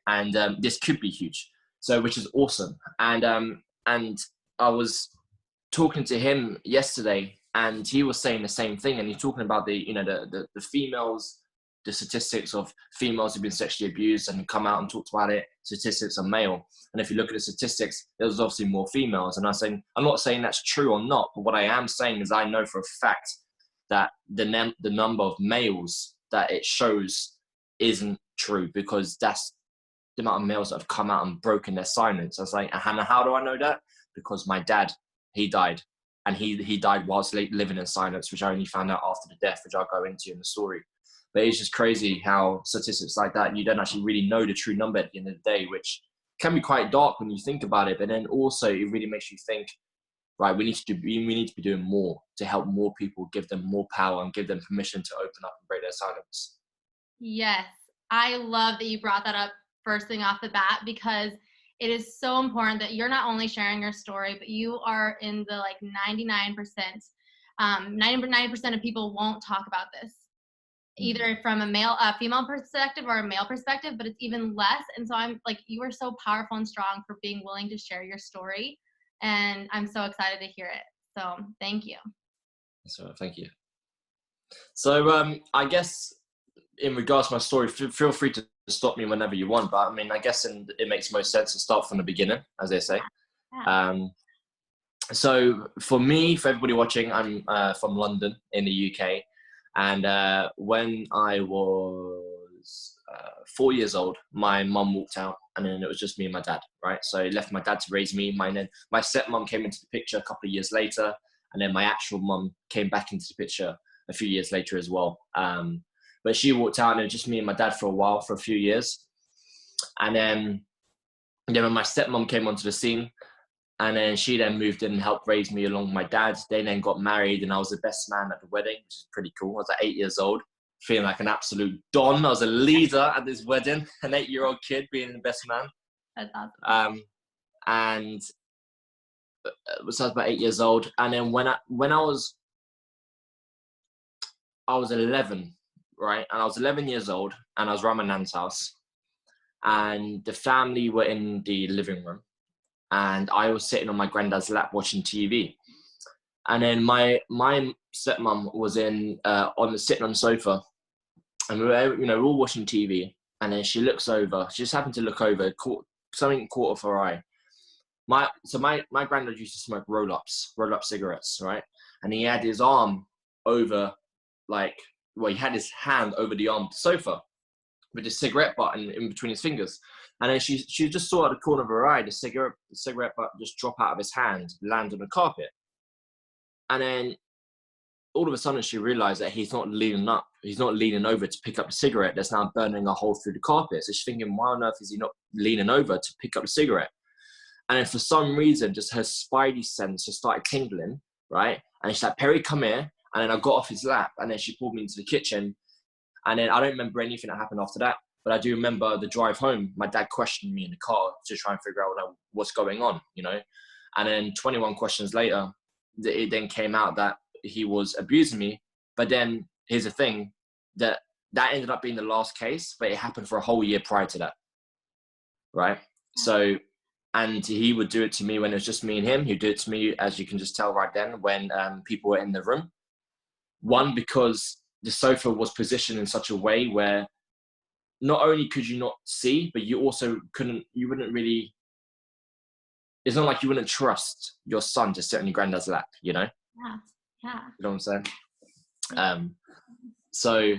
and this could be huge. So, which is awesome. And I was talking to him yesterday, and he was saying the same thing. And he's talking about the females, the statistics of females who've been sexually abused and come out and talked about it. Statistics are male, and if you look at the statistics, there's obviously more females. And I'm not saying that's true or not, but what I am saying is I know for a fact that the number of males that it shows isn't true, because that's the amount of males that have come out and broken their silence. I was like, Hannah, how do I know that? Because my dad, he died, and he died whilst living in silence, which I only found out after the death, which I'll go into in the story. But it's just crazy how statistics like that, you don't actually really know the true number at the end of the day, which can be quite dark when you think about it. But then also it really makes you think, right, we need to be doing more to help more people, give them more power and give them permission to open up and break their silence. Yes, I love that you brought that up first thing off the bat, because it is so important that you're not only sharing your story, but you are in the 99%. 99% of people won't talk about this, either from a female perspective or a male perspective, but it's even less. And so I'm like, you are so powerful and strong for being willing to share your story. And I'm so excited to hear it. So thank you. So thank you. So I guess in regards to my story, feel free to stop me whenever you want. But I mean, I guess it makes most sense to start from the beginning, as they say. Yeah. So for me, for everybody watching, I'm from London in the UK. And when I was 4 years old, my mum walked out, and then it was just me and my dad, right? So I left my dad to raise me. My stepmom came into the picture a couple of years later, and then my actual mum came back into the picture a few years later as well. But she walked out, and it was just me and my dad for a while, for a few years. And then when my stepmom came onto the scene, and then she then moved in and helped raise me along with my dad. They then got married, and I was the best man at the wedding, which is pretty cool. I was 8 years old, feeling like an absolute don. I was a leader at this wedding, an 8-year-old kid being the best man. That's awesome. And so I was about 8 years old. And then when I was 11, right? And I was 11 years old, and I was around my nan's house, and the family were in the living room, and I was sitting on my granddad's lap watching TV. And then my stepmom was sitting on the sofa, and we were all watching TV. And then she looks over. She just happened to look over, something caught off her eye. My granddad used to smoke roll-up cigarettes, right? And he had his arm over, he had his hand over the arm of the sofa with the cigarette butt in between his fingers. And then she just saw at the corner of her eye the cigarette butt just drop out of his hand, land on the carpet. And then all of a sudden she realized that he's not leaning over to pick up the cigarette that's now burning a hole through the carpet. So she's thinking, why on earth is he not leaning over to pick up the cigarette? And then for some reason, just her spidey sense just started tingling, right? And she's like, Perry, come here. And then I got off his lap, and then she pulled me into the kitchen. And then I don't remember anything that happened after that, but I do remember the drive home. My dad questioned me in the car to try and figure out what's going on, And then 21 questions later, it then came out that he was abusing me. But then here's the thing, that ended up being the last case, but it happened for a whole year prior to that, right? So, and he would do it to me when it was just me and him. He'd do it to me, as you can just tell right then, when people were in the room. One, because the sofa was positioned in such a way where not only could you not see, but you also wouldn't really, it's not like you wouldn't trust your son to sit on your granddad's lap, Yeah. You know what I'm saying? So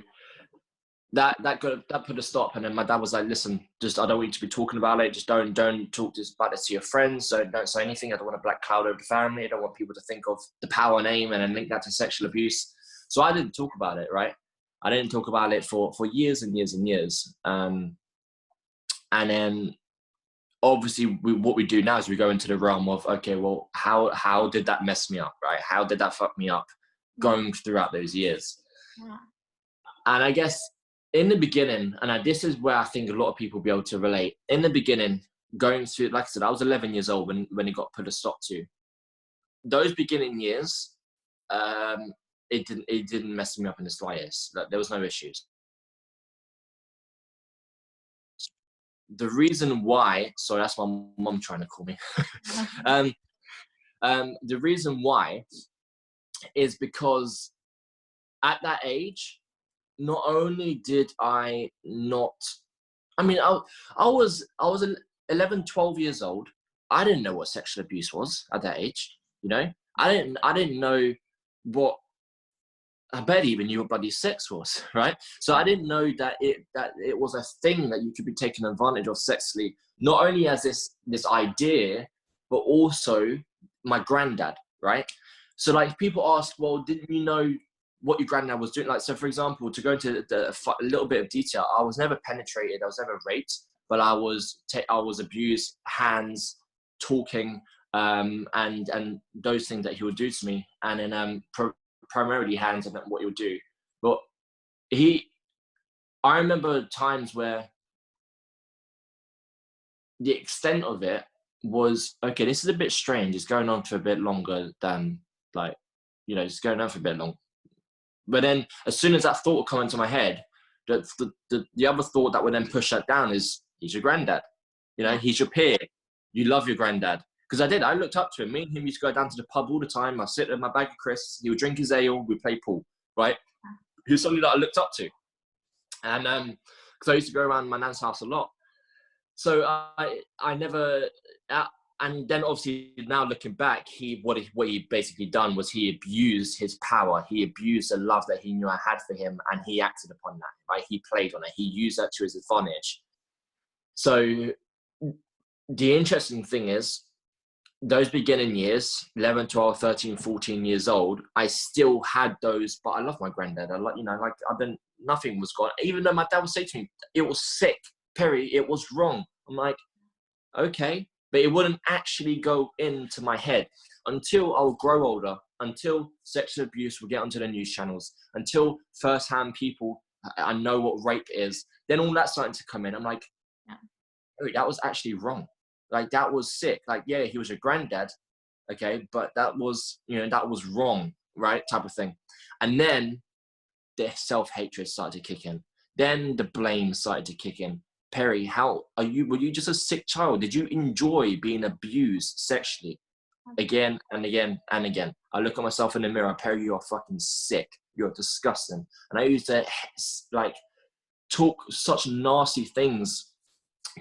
that put a stop. And then my dad was like, listen, just, I don't want you to be talking about it. Just don't talk about this to your friends. So don't say anything. I don't want a black cloud over the family. I don't want people to think of the power name and then link that to sexual abuse. So I didn't talk about it, right? I didn't talk about it for years and years and years. And then obviously what we do now is we go into the realm of, okay, well, how did that mess me up, right? How did that fuck me up going throughout those years? Yeah. And I guess in the beginning, and this is where I think a lot of people will be able to relate. In the beginning, going through, like I said, I was 11 years old when it got put a stop to. Those beginning years, it didn't mess me up in the slightest. There was no issues. the reason why, sorry, that's my mum trying to call me. The reason why is because at that age, not only did I not, I mean, I was 11, 12 years old. I didn't know what sexual abuse was at that age. You know, I didn't know what, I barely even knew what bloody sex was, right? So I didn't know that it was a thing that you could be taken advantage of sexually, not only as this idea, but also my granddad, right? So like people ask, well, didn't you know what your granddad was doing? Like, so for example, to go into a little bit of detail, I was never penetrated, I was never raped, but I was abused, hands, talking, and those things that he would do to me, and then primarily hands and what he would do. But I remember times where the extent of it was, okay, this is a bit strange. It's going on for a bit longer than, like, you know, it's going on for a bit long. But then as soon as that thought would come into my head, the other thought that would then push that down is, he's your granddad. You know, he's your peer. You love your granddad. Because I looked up to him. Me and him used to go down to the pub all the time. I sit with my bag of crisps. He would drink his ale. We'd play pool, right? He was somebody that I looked up to. And because I used to go around my nan's house a lot. So I never, and then obviously now looking back, what he basically done was he abused his power. He abused the love that he knew I had for him, and he acted upon that, right? He played on it. He used that to his advantage. So the interesting thing is, those beginning years, 11, 12, 13, 14 years old, I still had those, but I love my granddad. I like, you know, like nothing was gone. Even though my dad would say to me, it was sick, Perry, it was wrong. I'm like, okay, but it wouldn't actually go into my head until I'll grow older, until sexual abuse will get onto the news channels, until firsthand people, I know what rape is. Then all that's starting to come in. I'm like, oh, that was actually wrong. Like, that was sick. Like, yeah, he was your granddad, okay, but that was, you know, that was wrong, right? Type of thing. And then the self-hatred started to kick in. Then the blame started to kick in. Perry, were you just a sick child? Did you enjoy being abused sexually? Again and again and again. I look at myself in the mirror, Perry, you are fucking sick. You're disgusting. And I used to like talk such nasty things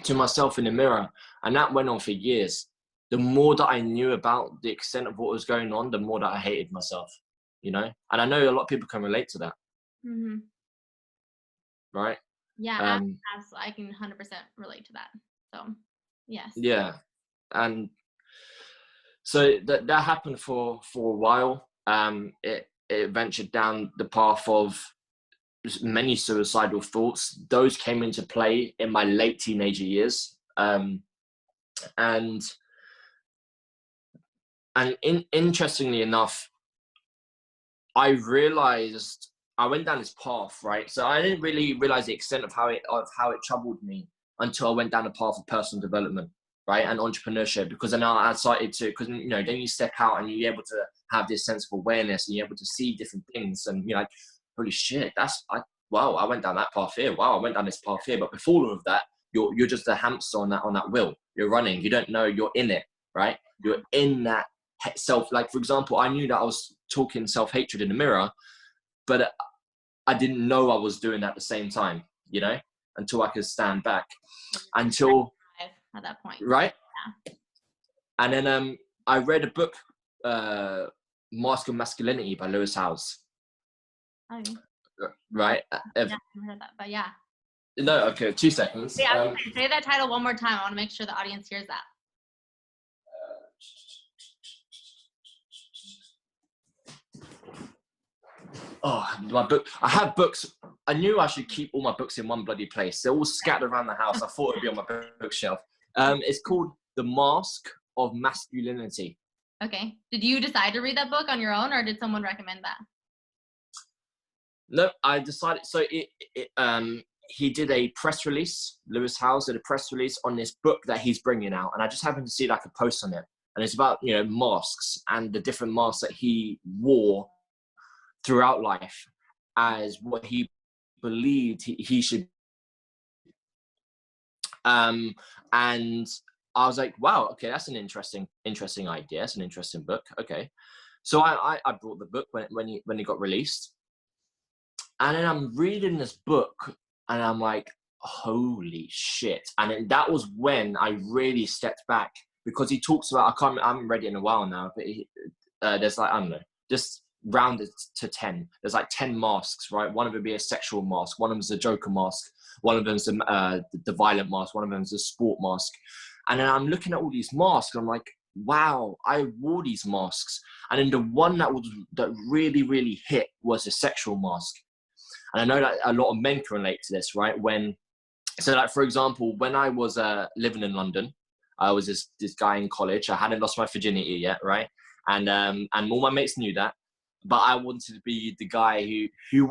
to myself in the mirror, and that went on for years. The more that I knew about the extent of what was going on, the more that I hated myself, you know. And I know a lot of people can relate to that. Mm-hmm. Right? Yeah, absolutely. I can 100% relate to that. So, yes. Yeah, and so that happened for a while. It ventured down the path of many suicidal thoughts. Those came into play in my late teenager years, and interestingly enough, I realized I went down this path, right? So I didn't really realize the extent of how it troubled me until I went down the path of personal development, right, and entrepreneurship. Because then I started to, because, you know, then you step out and you're able to have this sense of awareness, and you're able to see different things, and you're like, holy shit, wow, I went down that path here. Wow, I went down this path here. But before all of that, you're just a hamster on that wheel. You're running. You don't know you're in it, right? You're in that self. Like, for example, I knew that I was talking self-hatred in the mirror, but I didn't know I was doing that at the same time, you know, until I could stand back. Until at that point, right? Yeah. And then I read a book, Mask of Masculinity by Lewis Howes. Okay. Right? Yeah, I haven't heard that, but yeah. No, okay, 2 seconds. Yeah, say that title one more time. I want to make sure the audience hears that. Oh, my book. I have books. I knew I should keep all my books in one bloody place. They're all scattered around the house. I thought it'd be on my bookshelf. It's called The Mask of Masculinity. Okay. Did you decide to read that book on your own, or did someone recommend that? No, I decided. So he did a press release. Lewis Howes did a press release on this book that he's bringing out, and I just happened to see like a post on it, and it's about, you know, masks and the different masks that he wore throughout life as what he believed he should. And I was like, wow, okay, that's an interesting idea. It's an interesting book. Okay. So I brought the book when it got released. And then I'm reading this book and I'm like, holy shit. And then that was when I really stepped back, because he talks about, I haven't read it in a while now, but there's like, I don't know, just rounded to 10. There's like 10 masks, right? One of them be a sexual mask. One of them's a Joker mask. One of them's the violent mask. One of them's a sport mask. And then I'm looking at all these masks. And I'm like, wow, I wore these masks. And then the one that really, really hit was the sexual mask. And I know that a lot of men can relate to this, right? So like, for example, when I was living in London, I was this guy in college. I hadn't lost my virginity yet, right? And all my mates knew that, but I wanted to be the guy who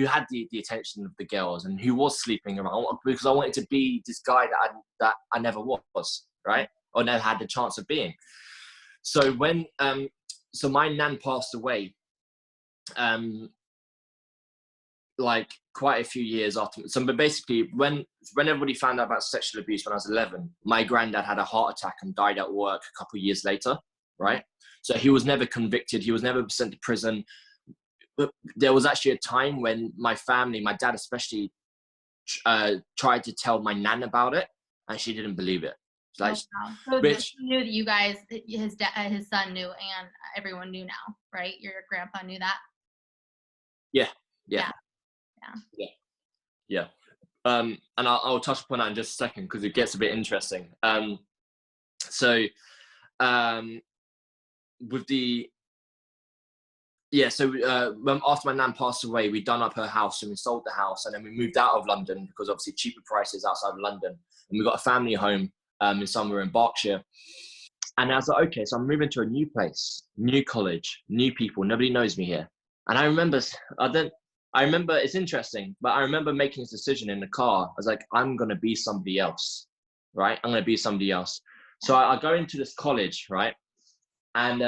had the attention of the girls and who was sleeping around, because I wanted to be this guy that I never was, right? Or never had the chance of being. So when so my nan passed away, like quite a few years after. So, but basically, when everybody found out about sexual abuse when I was 11, my granddad had a heart attack and died at work a couple of years later, right? So he was never convicted. He was never sent to prison. But there was actually a time when my family, my dad especially, tried to tell my nan about it, and she didn't believe it. Like, wow. So he knew that you guys, his son knew, and everyone knew now, right? Your grandpa knew that. Yeah. And I'll touch upon that in just a second, because it gets a bit interesting. So with the when after my nan passed away, we done up her house and we sold the house, and then we moved out of London because obviously cheaper prices outside of London, and we got a family home in somewhere in Berkshire. And I was like, okay, so I'm moving to a new place, new college, new people. Nobody knows me here. And I remember, it's interesting, but I remember making this decision in the car. I was like, I'm going to be somebody else, right? I'm going to be somebody else. So I go into this college, right? And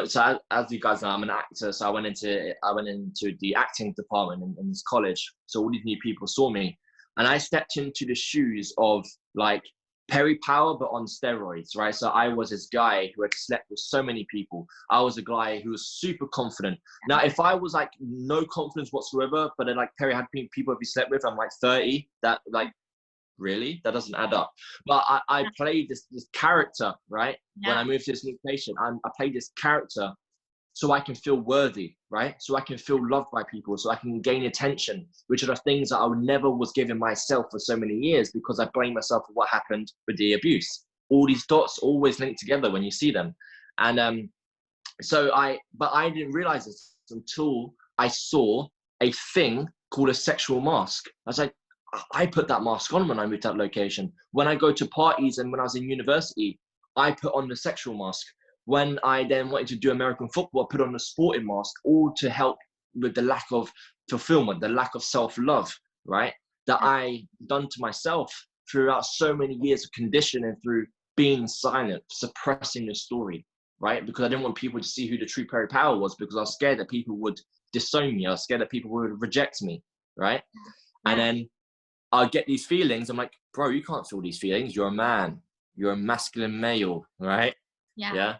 so as you guys know, I'm an actor. So I went into the acting department in this college. So all these new people saw me, and I stepped into the shoes of like Perry Power, but on steroids, right? So I was this guy who had slept with so many people. I was a guy who was super confident. Now, if I was like no confidence whatsoever, but then like Perry had people he slept with, I'm like 30, that like, really? That doesn't add up. But I played this character, right? Yeah. When I moved to this new place, I played this character so I can feel worthy, right? So I can feel loved by people, so I can gain attention, which are the things that I never was giving myself for so many years, because I blame myself for what happened with the abuse. All these dots always link together when you see them. And but I didn't realize this until I saw a thing called a sexual mask. I was like, I put that mask on when I moved to that location. When I go to parties and when I was in university, I put on the sexual mask. When I then wanted to do American football, I put on a sporting mask, all to help with the lack of fulfillment, the lack of self-love, right? That I done to myself throughout so many years of conditioning, through being silent, suppressing the story, right? Because I didn't want people to see who the true Perry Power was, because I was scared that people would disown me. I was scared that people would reject me, right? Yeah. And then I get these feelings. I'm like, bro, you can't feel these feelings. You're a man. You're a masculine male, right? Yeah.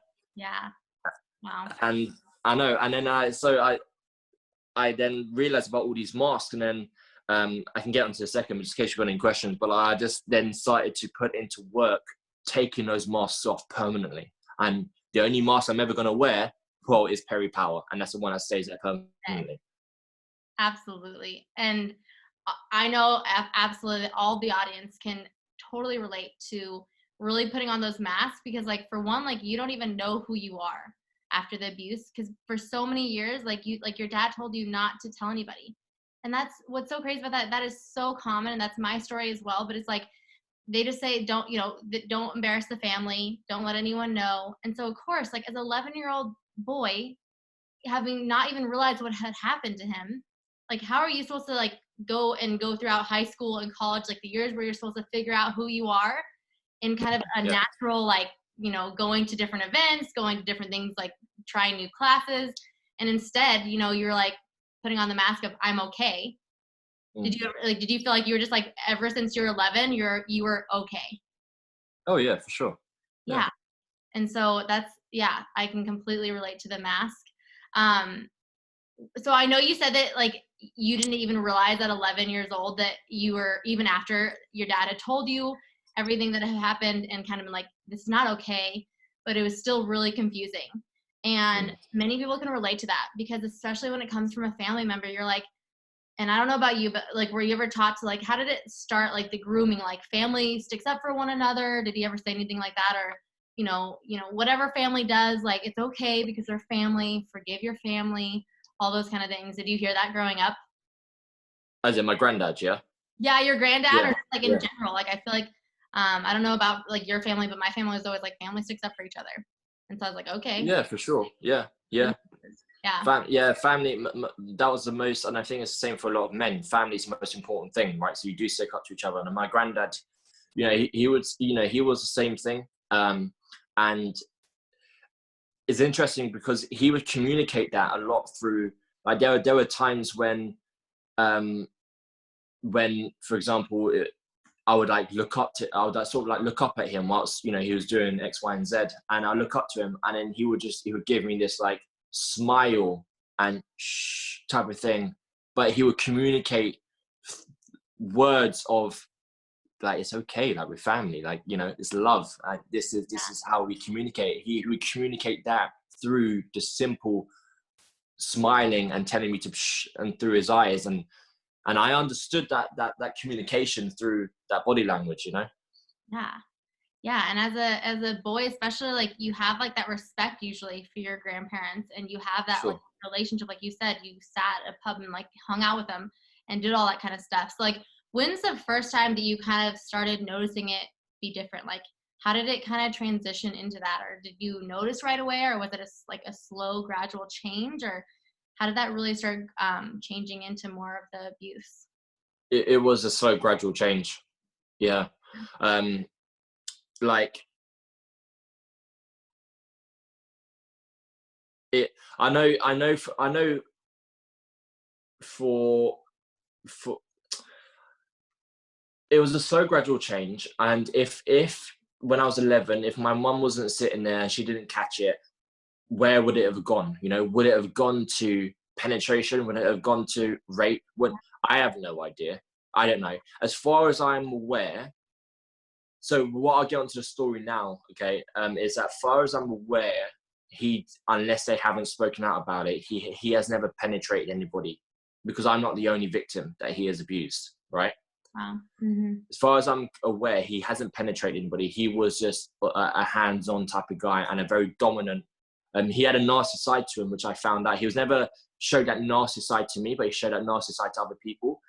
Wow. And I know. And then I then realized about all these masks, and then I can get onto a second, just in case you've got any questions. But I just then started to put into work taking those masks off permanently. And the only mask I'm ever going to wear, well, is Perry Power, and that's the one that stays there permanently. Absolutely. And I know absolutely all the audience can totally relate to really putting on those masks, because like, for one, like, you don't even know who you are after the abuse, because for so many years, like your dad told you not to tell anybody. And that's what's so crazy about that. That is so common, and that's my story as well. But it's like, they just say, don't embarrass the family, don't let anyone know. And so of course, like, as an 11-year-old boy, having not even realized what had happened to him, like, how are you supposed to like go throughout high school and college, like the years where you're supposed to figure out who you are in kind of a natural, like, going to different events, going to different things, like trying new classes. And instead, you're like putting on the mask of, I'm okay. Mm. Did you ever, like, did you feel like you were just like, ever since you were 11, you were okay? Oh yeah, for sure. Yeah. Yeah. And so that's, yeah, I can completely relate to the mask. Um, so I know you said that like you didn't even realize at 11 years old that you were, even after your dad had told you everything that had happened and kind of been like, this is not okay, but it was still really confusing. And Mm. many people can relate to that because especially when it comes from a family member, you're like, and I don't know about you, but like, were you ever taught to like, how did it start? Like the grooming, like family sticks up for one another. Did he ever say anything like that? Or, whatever family does, like, it's okay because they're family, forgive your family, all those kind of things. Did you hear that growing up? As in my granddad, yeah. Yeah, your granddad or Yeah. just like in Yeah. general? Like, I feel like, I don't know about like your family, but my family was always like family sticks up for each other. And so I was like, okay. Yeah, for sure. Yeah. Yeah. Yeah. Yeah, family. That was the most, and I think it's the same for a lot of men. Family's the most important thing, right? So you do stick up to each other. And my granddad, he would, he was the same thing. And it's interesting because he would communicate that a lot through, like, there were times um, for example, I would like I would like, sort of like look up at him whilst, he was doing X, Y, and Z. And I look up to him and then he would give me this like smile and shh type of thing. But he would communicate words of like, it's okay, like we're family, like, it's love. This is how we communicate. He would communicate that through the simple smiling and telling me to shh, and through his eyes. And I understood that communication through that body language. Yeah. Yeah, and as a boy, especially, like, you have, like, that respect usually for your grandparents, and you have that, like, Sure. relationship, like you said, you sat at a pub and, like, hung out with them and did all that kinda stuff. So, like, when's the first time that you kind of started noticing it be different? Like, how did it kinda transition into that? Or did you notice right away, or was it like, a slow, gradual change? Or how did that really start, changing into more of the abuse? It was a slow, gradual change. Yeah. Um, like it. I know for for it was a slow, gradual change. And if when I was 11, if my mum wasn't sitting there and she didn't catch it, where would it have gone? Would it have gone to penetration? Would it have gone to rape? I have no idea. I don't know. As far as I'm aware, so what I'll get onto the story now, okay, is that far as I'm aware, unless they haven't spoken out about it, he has never penetrated anybody because I'm not the only victim that he has abused, right? Wow. Mhm. As far as I'm aware, he hasn't penetrated anybody. He was just a hands-on type of guy and a very dominant. He had a nasty side to him, which I found out. He was never showed that nasty side to me, but he showed that nasty side to other people.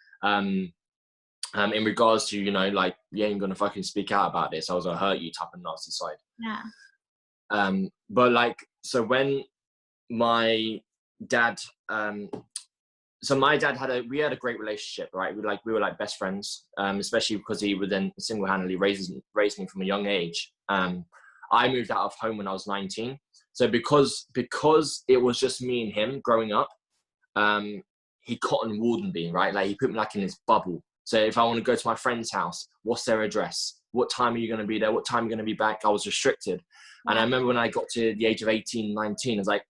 In regards to, like, you ain't gonna fucking speak out about this, I was gonna hurt you type of nasty side. Yeah. But like, so when my dad, so my dad we had a great relationship, right? We were like best friends, especially because he would then single-handedly raise me from a young age. I moved out of home when I was 19. So because it was just me and him growing up, he cotton wooled me, right? Like, he put me like in this bubble. So if I want to go to my friend's house, what's their address? What time are you going to be there? What time are you going to be back? I was restricted. And I Yeah. remember when I got to the age of 18, 19, I was like,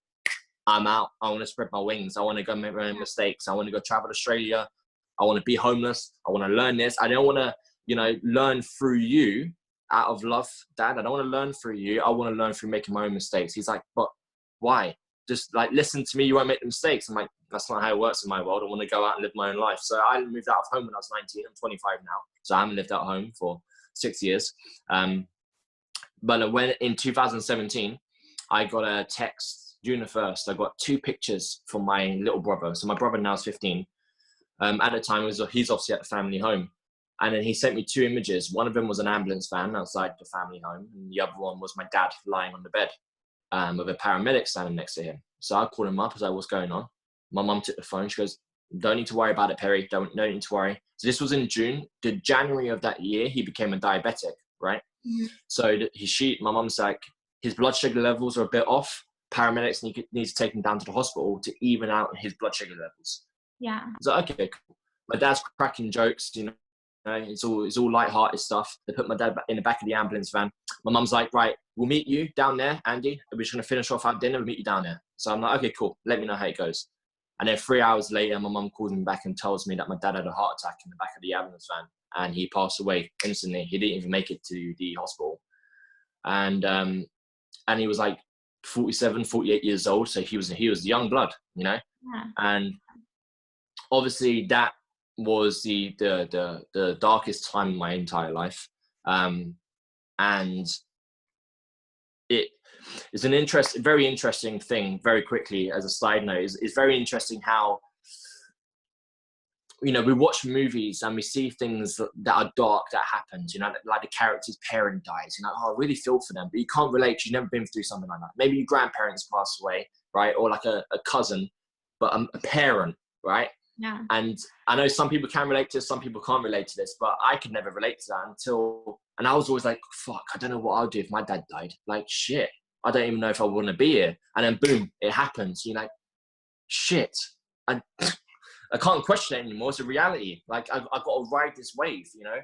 I'm out. I want to spread my wings. I want to go make my own mistakes. I want to go travel to Australia. I want to be homeless. I want to learn this. I don't want to, learn through you out of love, Dad. I don't want to learn through you. I want to learn through making my own mistakes. He's like, but why? Just like, listen to me. You won't make the mistakes. I'm like, that's not how it works in my world. I want to go out and live my own life. So I moved out of home when I was 19. I'm 25 now. So I haven't lived at home for 6 years. But when in 2017, I got a text June the 1st. I got 2 pictures from my little brother. So my brother now is 15. At the time, he's obviously at the family home. And then he sent me 2 images. One of them was an ambulance van outside the family home. And the other one was my dad lying on the bed with a paramedic standing next to him. So I called him up. I was like, what's going on? My mum took the phone. She goes, don't need to worry about it, Perry. Don't need to worry. So this was in June. The January of that year, he became a diabetic, right? Mhm. So my mum's like, his blood sugar levels are a bit off. Paramedics need to take him down to the hospital to even out his blood sugar levels. Yeah. So okay, cool. my dad's cracking jokes, you know, it's all light-hearted stuff. They put my dad in the back of the ambulance van. My mum's like, right, we'll meet you down there, Andy. We're just going to finish off our dinner. We'll meet you down there. So I'm like, okay, cool. Let me know how it goes. And then 3 hours later, my mum calls me back and tells me that my dad had a heart attack in the back of the ambulance van and he passed away instantly. He didn't even make it to the hospital. And he was like 47, 48 years old. So he was young blood, you know? Yeah. And obviously that was the darkest time in my entire life. And it's an very interesting thing, very quickly as a side note, is very interesting how, you know, we watch movies and we see things that are dark that happens, you know, like the character's parent dies, you know, oh, I really feel for them, but you can't relate because you've never been through something like that. Maybe your grandparents passed away, right? Or like a cousin, but a parent, right? Yeah. And I know some people can relate to this, some people can't relate to this, but I could never relate to that and I was always like, fuck, I don't know what I'll do if my dad died. Like, shit, I don't even know if I want to be here. And then boom, it happens. You're like, shit, I can't question it anymore. It's a reality. Like I've got to ride this wave, you know?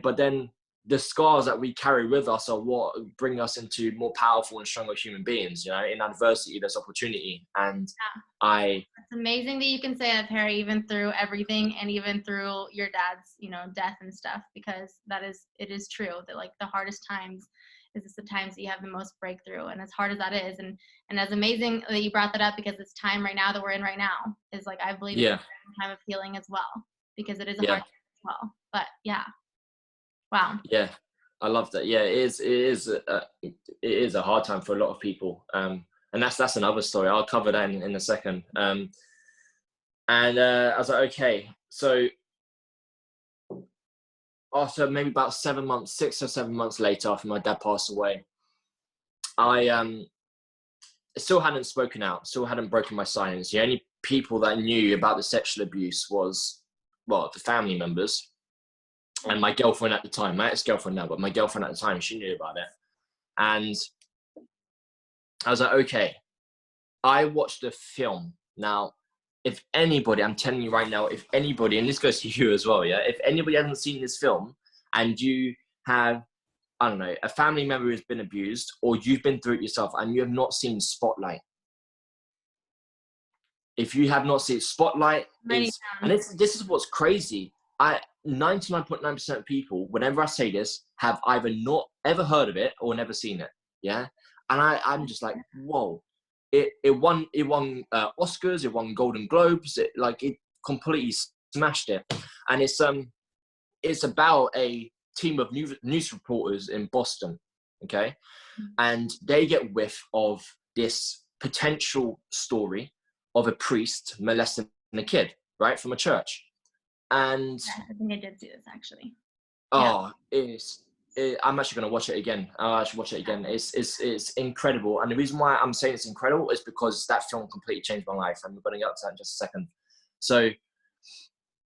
But then the scars that we carry with us are what bring us into more powerful and stronger human beings, you know? In adversity, there's opportunity. And It's amazing that you can say that, Perry, even through everything and even through your dad's, you know, death and stuff, because it is true that like the hardest times is the times that you have the most breakthrough. And as hard as that is, and as amazing that you brought that up, because it's time right now that we're in right now is like, I believe it's a time of healing as well, because it is a hard time as well. But yeah. Wow. Yeah. I love that. Yeah, it is a hard time for a lot of people. And that's another story. I'll cover that in a second. I was like, okay, so after maybe about 6 or 7 months later, after my dad passed away, I still hadn't spoken out, still hadn't broken my silence. The only people that knew about the sexual abuse was, well, the family members and my girlfriend at the time, my ex-girlfriend now, but my girlfriend at the time, she knew about it. And I was like, okay, I watched a film. Now, if anybody, I'm telling you right now, if anybody, and this goes to you as well, yeah, if anybody hasn't seen this film and you have, I don't know, a family member who's been abused or you've been through it yourself and you have not seen Spotlight. If you have not seen Spotlight, and this is what's crazy. 99.9% of people, whenever I say this, have either not ever heard of it or never seen it. Yeah. And I'm just like, whoa. It won Oscars, it won Golden Globes, it completely smashed it. And it's about a team of news reporters in Boston, okay? And they get whiff of this potential story of a priest molesting a kid, right, from a church. And I think I did see this actually. Oh, I'm actually going to watch it again. I should watch it again. It's incredible. And the reason why I'm saying it's incredible is because that film completely changed my life. I'm going to get to that in just a second. So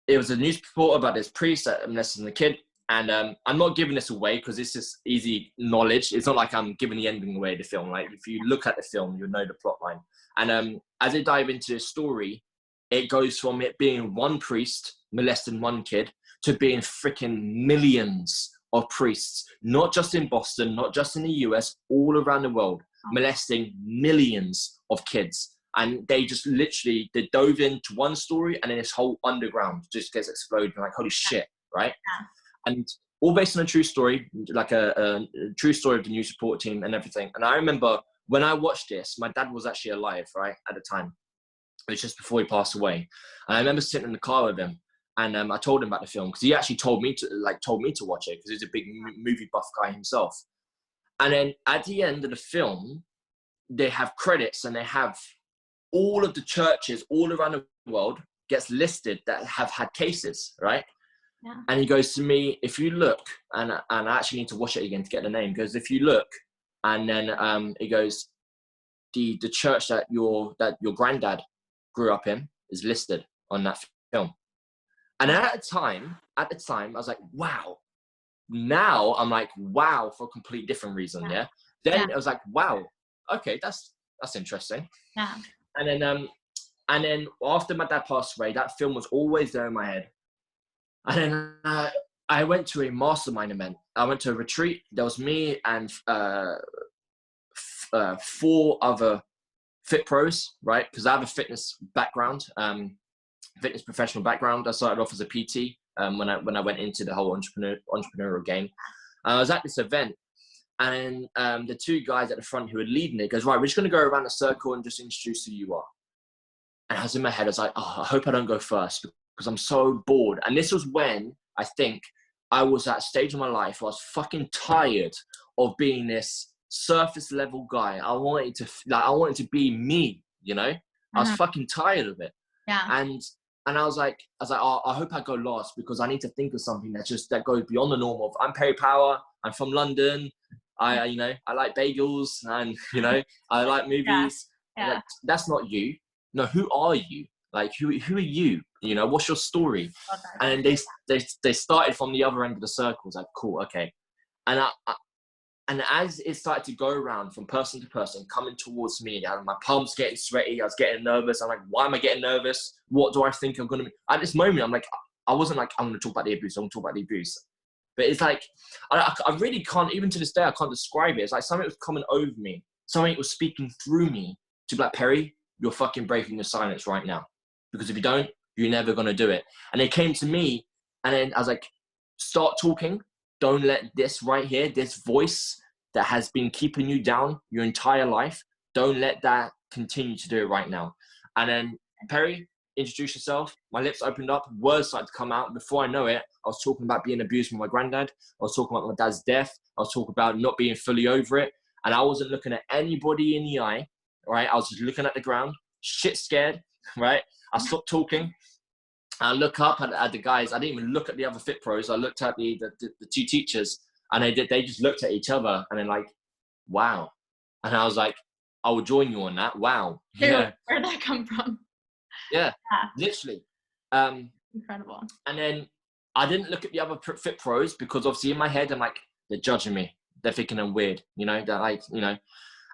it was a news report about this priest that molested the kid. And I'm not giving this away because this is easy knowledge. It's not like I'm giving the ending away of the film. Like if you look at the film, you'll know the plot line. And as they dive into the story, it goes from it being one priest molesting one kid to being freaking millions of priests, not just in Boston, not just in the US, all around the world, molesting millions of kids. And they just literally, they dove into one story and then this whole underground just gets exploded. Like, holy shit, right? Yeah. And all based on a true story, like a true story of the news report team and everything. And I remember when I watched this, my dad was actually alive, right, at the time. It was just before he passed away. And I remember sitting in the car with him. And I told him about the film because he actually told me to watch it because he's a big movie buff guy himself. And then at the end of the film, they have credits and they have all of the churches all around the world gets listed that have had cases, right? Yeah. And he goes to me, if you look, and I actually need to watch it again to get the name, because if you look, and then he goes, the church that your granddad grew up in is listed on that film. And at the time, I was like, wow. Now I'm like, wow, for a complete different reason, yeah? Then I was like, wow, okay, that's interesting. Yeah. And then And then after my dad passed away, that film was always there in my head. And then I went to a mastermind event. I went to a retreat. There was me and 4 other fit pros, right? Because I have a fitness background, fitness professional background. I started off as a PT when I went into the whole entrepreneurial game. I was at this event, and the 2 guys at the front who were leading it goes, right, we're just going to go around a circle and just introduce who you are. And I was in my head, I was like, oh, I hope I don't go first because I'm so bored. And this was when I think I was at a stage of my life where I was fucking tired of being this surface level guy. I wanted to be me, you know? I was fucking tired of it. Yeah. And I was like, oh, I hope I go last because I need to think of something that goes beyond the norm of, I'm Perry Power, I'm from London, I like bagels, and I like movies. Yeah. Like, that's not you. No, who are you? Like, who are you? What's your story? And they started from the other end of the circle. I was like, cool, okay. And as it started to go around from person to person, coming towards me, and my palms getting sweaty, I was getting nervous. I'm like, why am I getting nervous? What do I think I'm going to be? At this moment, I'm like, I wasn't like, I'm going to talk about the abuse. I'm going to talk about the abuse. But it's like, I really can't, even to this day, I can't describe it. It's like something was coming over me. Something was speaking through me to be like, Perry, you're fucking breaking the silence right now. Because if you don't, you're never going to do it. And it came to me, and then I was like, start talking. Don't let this right here, this voice that has been keeping you down your entire life, don't let that continue to do it right now. And then, Perry, introduce yourself. My lips opened up, words started to come out. Before I know it, I was talking about being abused from my granddad. I was talking about my dad's death. I was talking about not being fully over it. And I wasn't looking at anybody in the eye, right? I was just looking at the ground, shit scared, right? I stopped talking. I look up at the guys. I didn't even look at the other fit pros. I looked at the 2 teachers, and they just looked at each other, and then like, wow. And I was like, I will join you on that. Wow. Yeah. Where'd that come from? Yeah. Literally. Incredible. And then I didn't look at the other fit pros because obviously in my head, I'm like, they're judging me. They're thinking I'm weird, they're like, And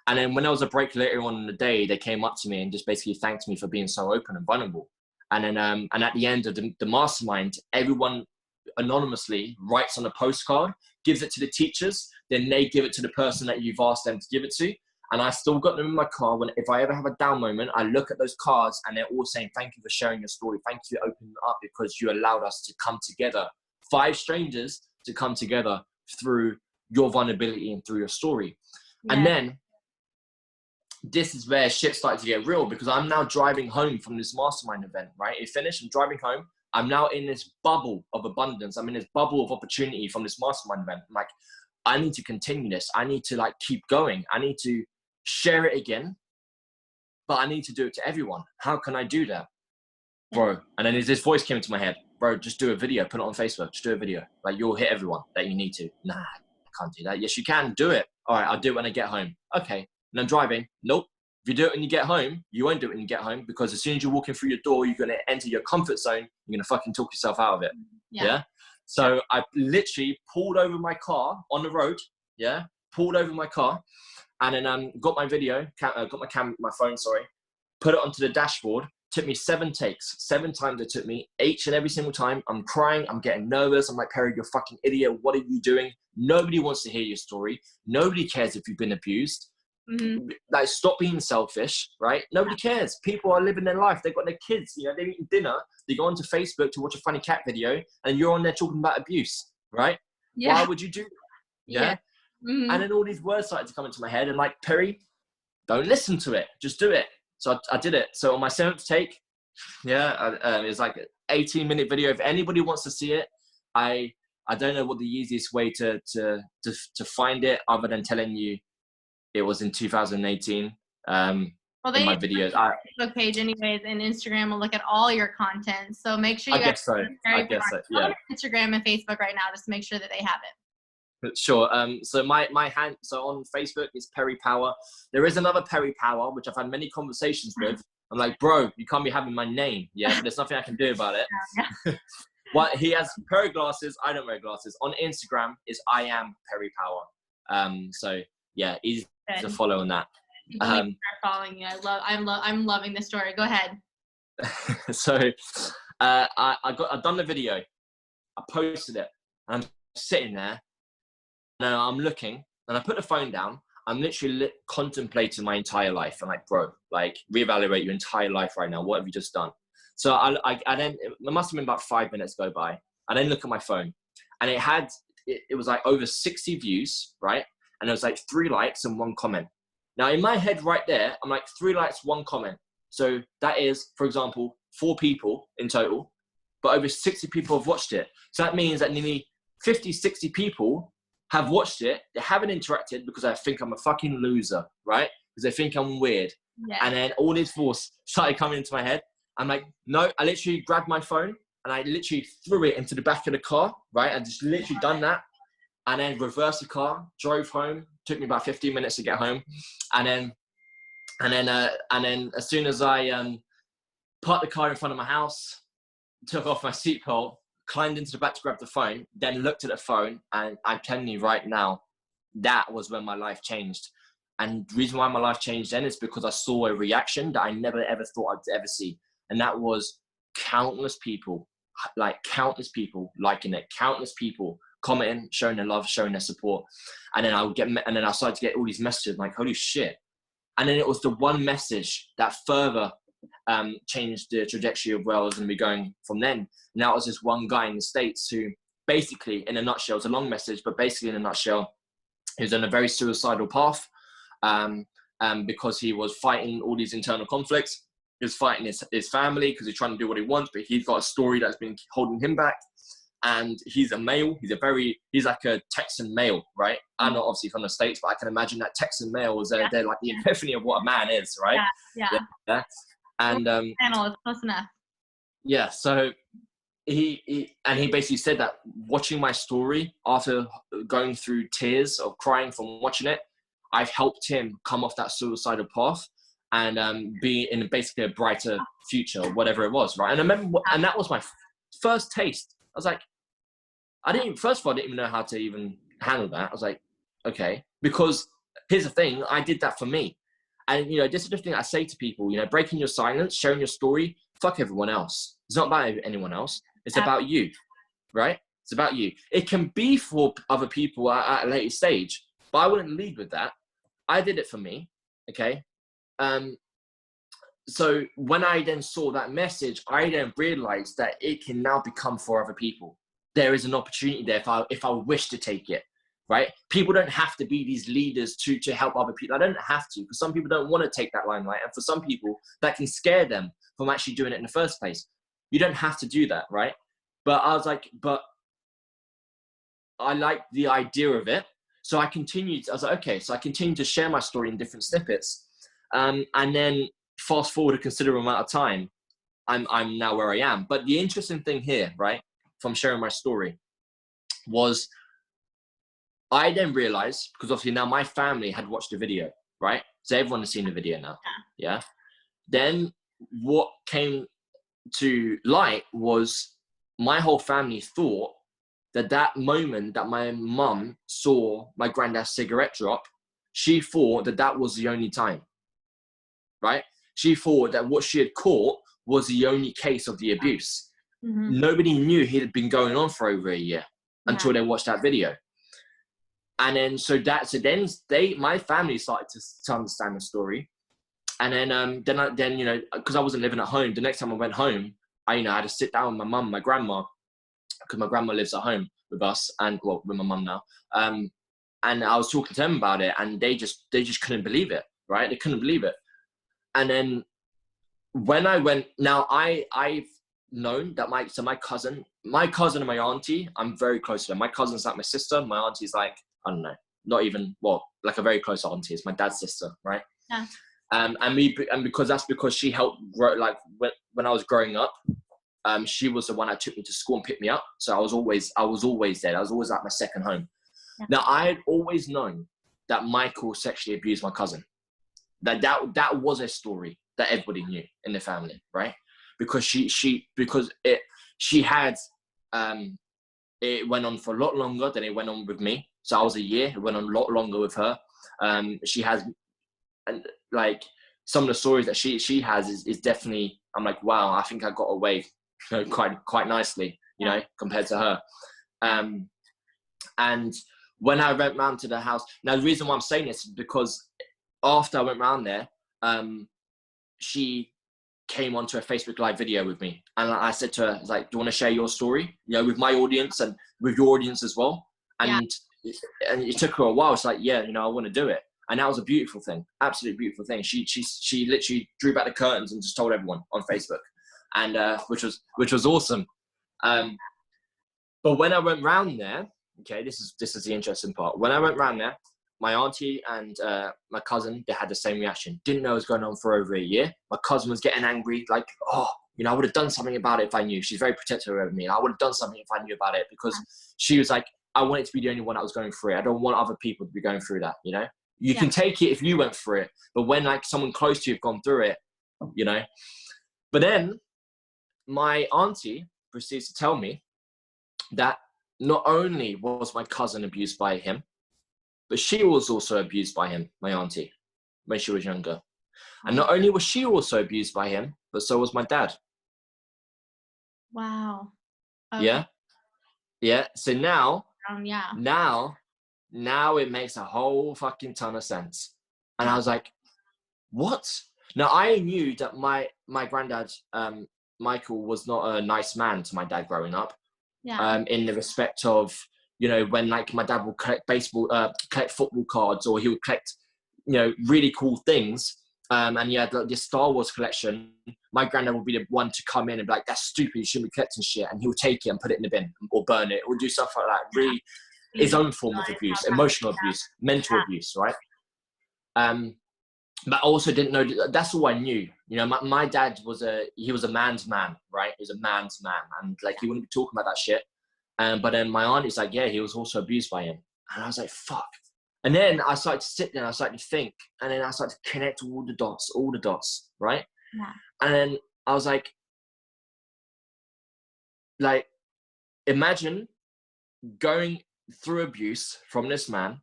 then when there was a break later on in the day, they came up to me and just basically thanked me for being so open and vulnerable. And then, and at the end of the mastermind, everyone anonymously writes on a postcard, gives it to the teachers, then they give it to the person that you've asked them to give it to. And I still got them in my car. If I ever have a down moment, I look at those cards and they're all saying, thank you for sharing your story. Thank you for opening up because you allowed us to come together. 5 strangers to come together through your vulnerability and through your story. Yeah. And then this is where shit started to get real because I'm now driving home from this mastermind event, right? It finished, I'm driving home. I'm now in this bubble of abundance. I'm in this bubble of opportunity from this mastermind event. I'm like, I need to continue this. I need to like keep going. I need to share it again, but I need to do it to everyone. How can I do that? Bro. And then this voice came into my head, bro, just do a video, put it on Facebook, just do a video. Like you'll hit everyone that you need to. Nah, I can't do that. Yes, you can do it. All right, I'll do it when I get home. Okay. And I'm driving. Nope. If you do it when you get home, you won't do it when you get home because as soon as you're walking through your door, you're going to enter your comfort zone. You're going to fucking talk yourself out of it. Yeah. So I literally pulled over my car on the road. Yeah. Pulled over my car and then got my video, got my phone, put it onto the dashboard. Took me 7 takes, 7 times it took me, each and every single time. I'm crying. I'm getting nervous. I'm like, Perry, you're a fucking idiot. What are you doing? Nobody wants to hear your story. Nobody cares if you've been abused. Mm-hmm. Like, stop being selfish, right? Nobody cares. People are living their life. They've got their kids. They're eating dinner. They go onto Facebook to watch a funny cat video, and you're on there talking about abuse, right? Yeah. Why would you do that? Yeah. Mm-hmm. And then all these words started to come into my head, and like, Perry, don't listen to it. Just do it. So I did it. So on my 7th take, it was like an 18-minute video. If anybody wants to see it, I don't know what the easiest way to find it other than telling you it was in 2018. Well, they in my videos. Facebook page anyways, and Instagram will look at all your content. So make sure you I guess so. Yeah. Instagram and Facebook right now, just to make sure that they have it. Sure. So my hand. So on Facebook is Perry Power. There is another Perry Power, which I've had many conversations with. I'm like, bro, you can't be having my name. Yeah, but there's nothing I can do about it. Yeah. Well, he has Perry glasses. I don't wear glasses. On Instagram is I am Perry Power. So yeah, easy to follow on that. Following you. I'm loving this story. Go ahead. So I've done the video, I posted it, and I'm sitting there, and I'm looking, and I put the phone down. I'm literally contemplating my entire life. I'm like, bro, like, reevaluate your entire life right now. What have you just done? So I then, it must have been about 5 minutes go by. I then look at my phone, and it was like over 60 views, right? And it was like 3 likes and 1 comment. Now in my head right there, I'm like, 3 likes, 1 comment. So that is, for example, 4 people in total, but over 60 people have watched it. So that means that nearly 50, 60 people have watched it. They haven't interacted because I think I'm a fucking loser, right? Because they think I'm weird. Yeah. And then all this force started coming into my head. I'm like, no, I literally grabbed my phone and I literally threw it into the back of the car, right? I just literally done that. And then reversed the car, drove home. Took me about 15 minutes to get home. And then as soon as I parked the car in front of my house, took off my seatbelt, climbed into the back to grab the phone, then looked at the phone, and I'm telling you right now, that was when my life changed. And the reason why my life changed then is because I saw a reaction that I never ever thought I'd ever see. And that was countless people liking it, countless people commenting, showing their love, showing their support. And then I started to get all these messages like, holy shit. And then it was the one message that further changed the trajectory of where I was going to be going from then. And that was this one guy in the States who basically, in a nutshell, it was a long message, but basically in a nutshell, he was on a very suicidal path because he was fighting all these internal conflicts. He was fighting his family because he's trying to do what he wants, but he's got a story that's been holding him back. And he's a male. He's like a Texan male, right? I'm not obviously from the States, but I can imagine that Texan male is they're like the epiphany of what a man is, right? Yeah. And channel is close enough. Yeah, so he basically said that watching my story after going through tears of crying from watching it, I've helped him come off that suicidal path and be in basically a brighter future, or whatever it was, right? And I remember, and that was my first taste. I was like, first of all, I didn't even know how to even handle that. I was like, okay, because here's the thing, I did that for me. And, this is the thing I say to people, breaking your silence, sharing your story, fuck everyone else. It's not about anyone else. It's about you, right? It's about you. It can be for other people at a later stage, but I wouldn't lead with that. I did it for me, okay? So when I then saw that message, I then realized that it can now become for other people. There is an opportunity there if I wish to take it. Right? People don't have to be these leaders to help other people. I don't have to, because some people don't want to take that limelight. And for some people, that can scare them from actually doing it in the first place. You don't have to do that, right? But I was like, but I like the idea of it. So I was like, okay. So I continued to share my story in different snippets. And then fast forward a considerable amount of time, I'm now where I am. But the interesting thing here, right, from sharing my story was, I then realized, because obviously now my family had watched the video, right? So everyone has seen the video now. Yeah. Then what came to light was my whole family thought that moment that my mum saw my granddad's cigarette drop, she thought that was the only time, right? She thought that what she had caught was the only case of the abuse. Mm-hmm. Nobody knew it had been going on for over a year until they watched that video. And then my family started to understand the story. And then because I wasn't living at home, the next time I went home, I had to sit down with my mum, my grandma, because my grandma lives at home with us and with my mum now. And I was talking to them about it, and they just couldn't believe it, right? They couldn't believe it. And then when I went, now I've known that my cousin and my auntie, I'm very close to them. My cousin's like my sister. My auntie's like, I don't know, not even, like a very close auntie. It's my dad's sister, right? Yeah. And because she helped grow, like when I was growing up, she was the one that took me to school and picked me up. So I was always there. I was always like my second home. Yeah. Now I had always known that Michael sexually abused my cousin. That was a story that everybody knew in the family, right? Because it went on for a lot longer than it went on with me. So I was a year. It went on a lot longer with her. She has, like, some of the stories that she has is definitely, I'm like, wow, I think I got away quite nicely, compared to her. And when I went round to the house, now the reason why I'm saying this is because after I went round there, she came onto a Facebook Live video with me, and I said to her, I was like, do you want to share your story, with my audience and with your audience as well? And it took her a while. It's like, yeah, I want to do it. And that was a beautiful thing, absolutely beautiful thing. She literally drew back the curtains and just told everyone on Facebook, and which was awesome. But when I went round there, okay, this is the interesting part. When I went round there, my auntie and my cousin, they had the same reaction. Didn't know it was going on for over a year. My cousin was getting angry, like, oh, I would have done something about it if I knew. She's very protective over me. I would have done something if I knew about it, because she was like, I want it to be the only one that was going through it. I don't want other people to be going through that, You can take it if you went through it, but when like someone close to you have gone through it, But then my auntie proceeds to tell me that not only was my cousin abused by him, but she was also abused by him, my auntie, when she was younger. And not only was she also abused by him, but so was my dad. Wow. Okay. Yeah. So now it makes a whole fucking ton of sense. And I was like, what? Now I knew that my granddad, Michael, was not a nice man to my dad growing up. In the respect of, when like my dad would collect collect football cards, or he would collect, really cool things. And he had like, this Star Wars collection. My granddad would be the one to come in and be like, that's stupid, you shouldn't be collecting shit. And he would take it and put it in the bin or burn it or do stuff like that. Really, his own form of abuse, emotional abuse, mental abuse, right? But I also didn't know, that's all I knew. My dad was a man's man, right? He was a man's man. And like, he wouldn't be talking about that shit. But then my aunt is like, yeah, he was also abused by him. And I was like, fuck. And then I started to sit there and I started to think, and then I started to connect all the dots, right? Yeah. And then I was like, imagine going through abuse from this man,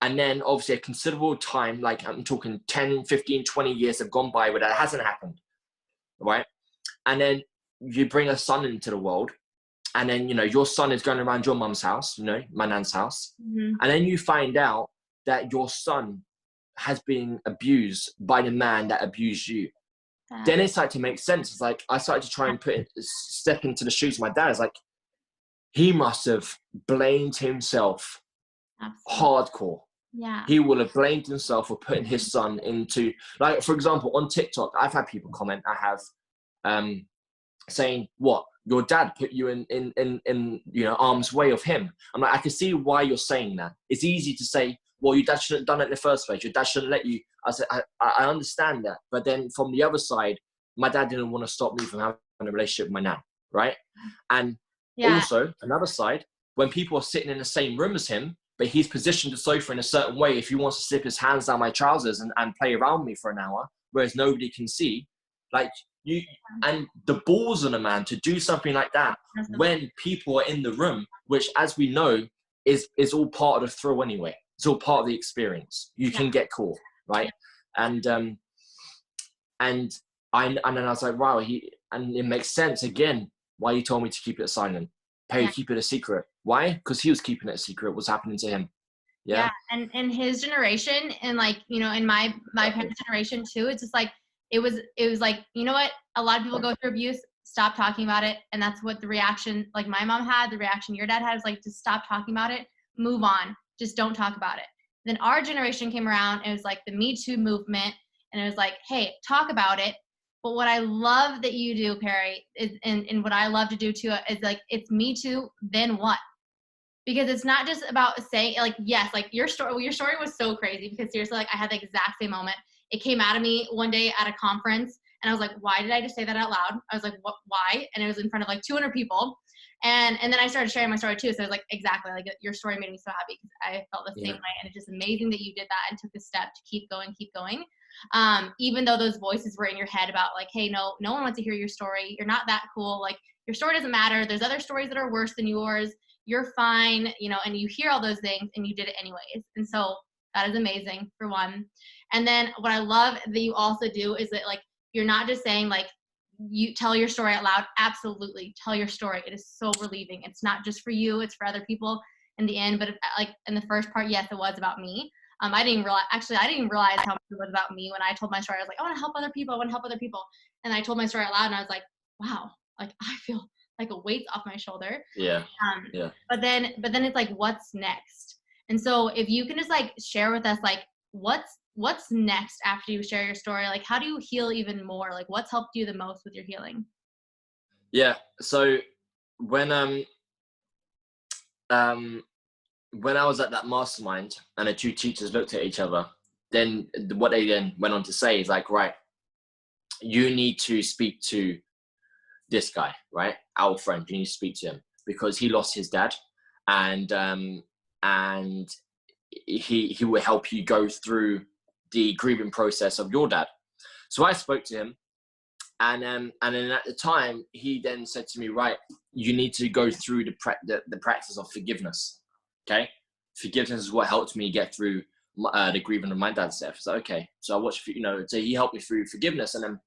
and then obviously a considerable time, like I'm talking 10, 15, 20 years have gone by where that hasn't happened, right? And then you bring a son into the world, and then, your son is going around your mum's house, my nan's house. Mm-hmm. And then you find out that your son has been abused by the man that abused you. Then it started to make sense. It's like, I started to try and step into the shoes of my dad. It's like, he must have blamed himself. Absolutely. Hardcore. Yeah. He will have blamed himself for putting his son into, like, for example, on TikTok, I've had people comment, saying, what? Your dad put you in arm's way of him. I'm like, I can see why you're saying that. It's easy to say, well, your dad shouldn't have done it in the first place. Your dad shouldn't let you. I said, I understand that. But then from the other side, my dad didn't want to stop me from having a relationship with my nan, right? And also, another side, when people are sitting in the same room as him, but he's positioned the sofa in a certain way, if he wants to slip his hands down my trousers and play around me for an hour, whereas nobody can see, like, and the balls on a man to do something like that when people are in the room, which, as we know, is all part of the thrill anyway. It's all part of the experience. You can get caught, right? And then I was like, wow, and it makes sense again why you told me to keep it silent. Keep it a secret. Why? Because he was keeping it a secret. What's happening to him? Yeah. And in his generation, and like, in my parents' generation too, it's just like, it was like, you know what? A lot of people go through abuse, stop talking about it. And that's what the reaction, like my mom had, the reaction your dad had, was like, just stop talking about it, move on, just don't talk about it. Then our generation came around, and it was like the Me Too movement. And it was like, hey, talk about it. But what I love that you do, Perry, is, and what I love to do too, is like, it's Me Too, then what? Because it's not just about saying, like, yes, like your story was so crazy, because seriously, like I had the exact same moment. It came out of me one day at a conference, and I was like, why did I just say that out loud? I was like, what, why? And it was in front of like 200 people. And then I started sharing my story too. So I was like, exactly, like your story made me so happy, because I felt the same way. And it's just amazing that you did that and took the step to keep going. Even though those voices were in your head about like, hey, no one wants to hear your story. You're not that cool. Like, your story doesn't matter. There's other stories that are worse than yours. You're fine, and you hear all those things, and you did it anyways. And so That is amazing, for one. And then what I love that you also do is that, like, you're not just saying, like, you tell your story out loud. Absolutely, tell your story. It is so relieving. It's not just for you, it's for other people in the end. But like in the first part, yes, it was about me. I didn't realize how much it was about me when I told my story. I was like, I want to help other people. I want to help other people. And I told my story out loud, and I was like, wow, like I feel like a weight's off my shoulder. Yeah. Yeah. But then it's like, what's next? And so if you can just like share with us, like, what's next after you share your story? Like, how do you heal even more? Like, what's helped you the most with your healing? Yeah. So when when I was at that mastermind and the two teachers looked at each other, then what they then went on to say is like, right, you need to speak to this guy, right? Our friend, you need to speak to him because he lost his dad, and he will help you go through the grieving process of your dad. So I spoke to him, and then at the time he then said to me, right, you need to go through the practice of forgiveness. Okay, forgiveness is what helped me get through the grieving of my dad's death. So okay, so I watched, so he helped me through forgiveness, and then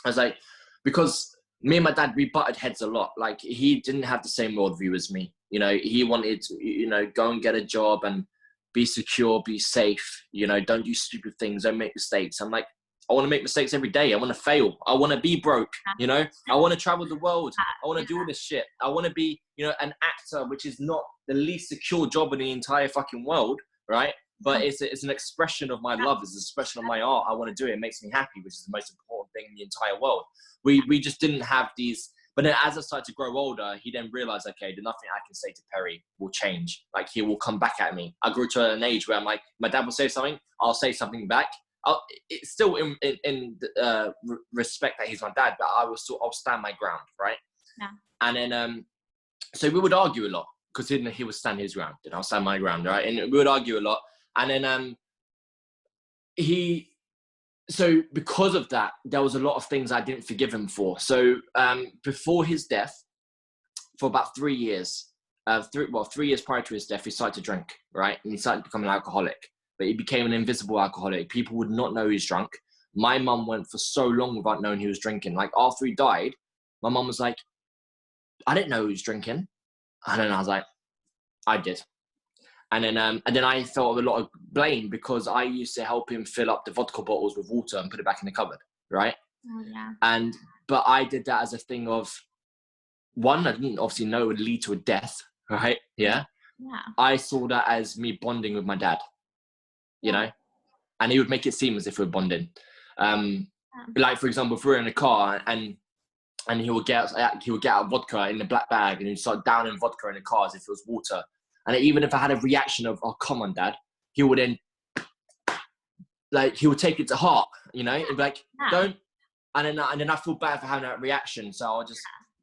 I was like, because me and my dad, we butted heads a lot. Like, he didn't have the same worldview as me. He wanted to, go and get a job and be secure, be safe. Don't do stupid things, don't make mistakes. I'm like, I want to make mistakes every day. I want to fail. I want to be broke. I want to travel the world. I want to do all this shit. I want to be, an actor, which is not the least secure job in the entire fucking world, right? But it's an expression of my love. It's an expression of my art. I want to do it. It makes me happy, which is the most important thing in the entire world. We just didn't have these. But then as I started to grow older, he then realized, okay, there's nothing I can say to Perry will change. Like, he will come back at me. I grew to an age where I'm like, my dad will say something, I'll say something back. It's still in respect that he's my dad, but I'll stand my ground, right? Yeah. And then so we would argue a lot, because he would stand his ground, and I'll stand my ground, right? And we would argue a lot. And then so because of that, there was a lot of things I didn't forgive him for. So before his death, for about 3 years, 3 years prior to his death, he started to drink, right? And he started to become an alcoholic, but he became an invisible alcoholic. People would not know he's drunk. My mum went for so long without knowing he was drinking. Like, after he died, my mum was like, I didn't know he was drinking. And then I was like, I did. And then I felt a lot of blame, because I used to help him fill up the vodka bottles with water and put it back in the cupboard, right? Oh, yeah. But I did that as a thing of, one, I didn't obviously know it would lead to a death, right? Yeah. I saw that as me bonding with my dad, and he would make it seem as if we're bonding. Like, for example, if we're in a car and he would get out vodka in the black bag, and he'd start downing vodka in the car as if it was water. And even if I had a reaction of, oh, come on, Dad, he would then, like, he would take it to heart, he'd be like, don't. And then I feel bad for having that reaction. So I'll just,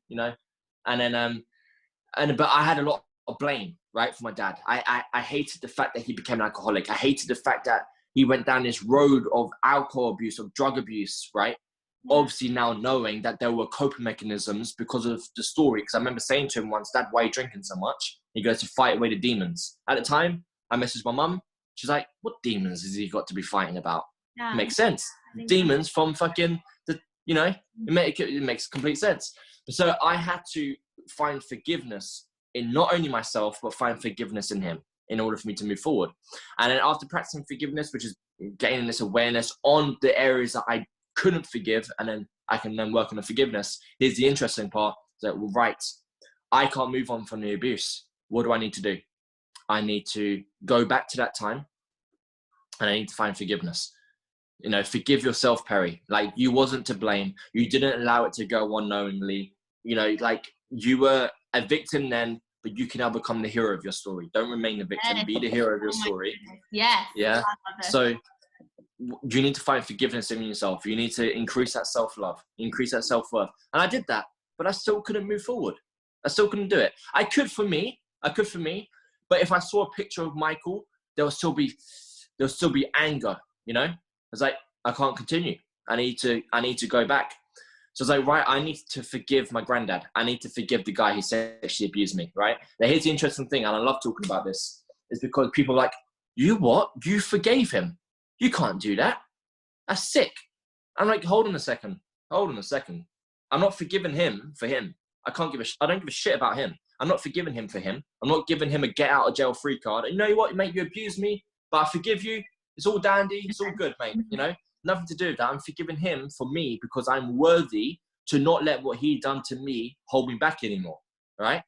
but I had a lot of blame, right, for my dad. I hated the fact that he became an alcoholic. I hated the fact that he went down this road of alcohol abuse, of drug abuse, right? Yeah. Obviously now knowing that there were coping mechanisms because of the story. Because I remember saying to him once, Dad, why are you drinking so much? He goes, to fight away the demons. At the time, I messaged my mum. She's like, what demons has he got to be fighting about? Yeah. It makes sense. Demons from fucking, it makes complete sense. So I had to find forgiveness in not only myself, but find forgiveness in him in order for me to move forward. And then after practicing forgiveness, which is gaining this awareness on the areas that I couldn't forgive, and then I can then work on the forgiveness. Here's the interesting part. That, well, right, I can't move on from the abuse. What do I need to do? I need to go back to that time, and I need to find forgiveness. Forgive yourself, Perry. Like, you wasn't to blame. You didn't allow it to go unknowingly. Like, you were a victim then, but you can now become the hero of your story. Don't remain the victim. Yes. Be the hero of your story. Yes. Yeah. So you need to find forgiveness in yourself. You need to increase that self-love, increase that self-worth. And I did that, but I still couldn't move forward. I still couldn't do it. I could for me, but if I saw a picture of Michael, there'll still be anger, It's like, I can't continue. I need to go back. So it's like, right, I need to forgive my granddad. I need to forgive the guy who sexually abused me, right? Now, here's the interesting thing, and I love talking about this, is because people are like, You what? You forgave him? You can't do that. That's sick. I'm like, hold on a second. I'm not forgiving him for him. I don't give a shit about him. I'm not forgiving him for him. I'm not giving him a get out of jail free card. And you know what, mate, you abused me, but I forgive you. It's all dandy. It's all good, mate. You know, nothing to do with that. I'm forgiving him for me because I'm worthy to not let what he done to me hold me back anymore. Right?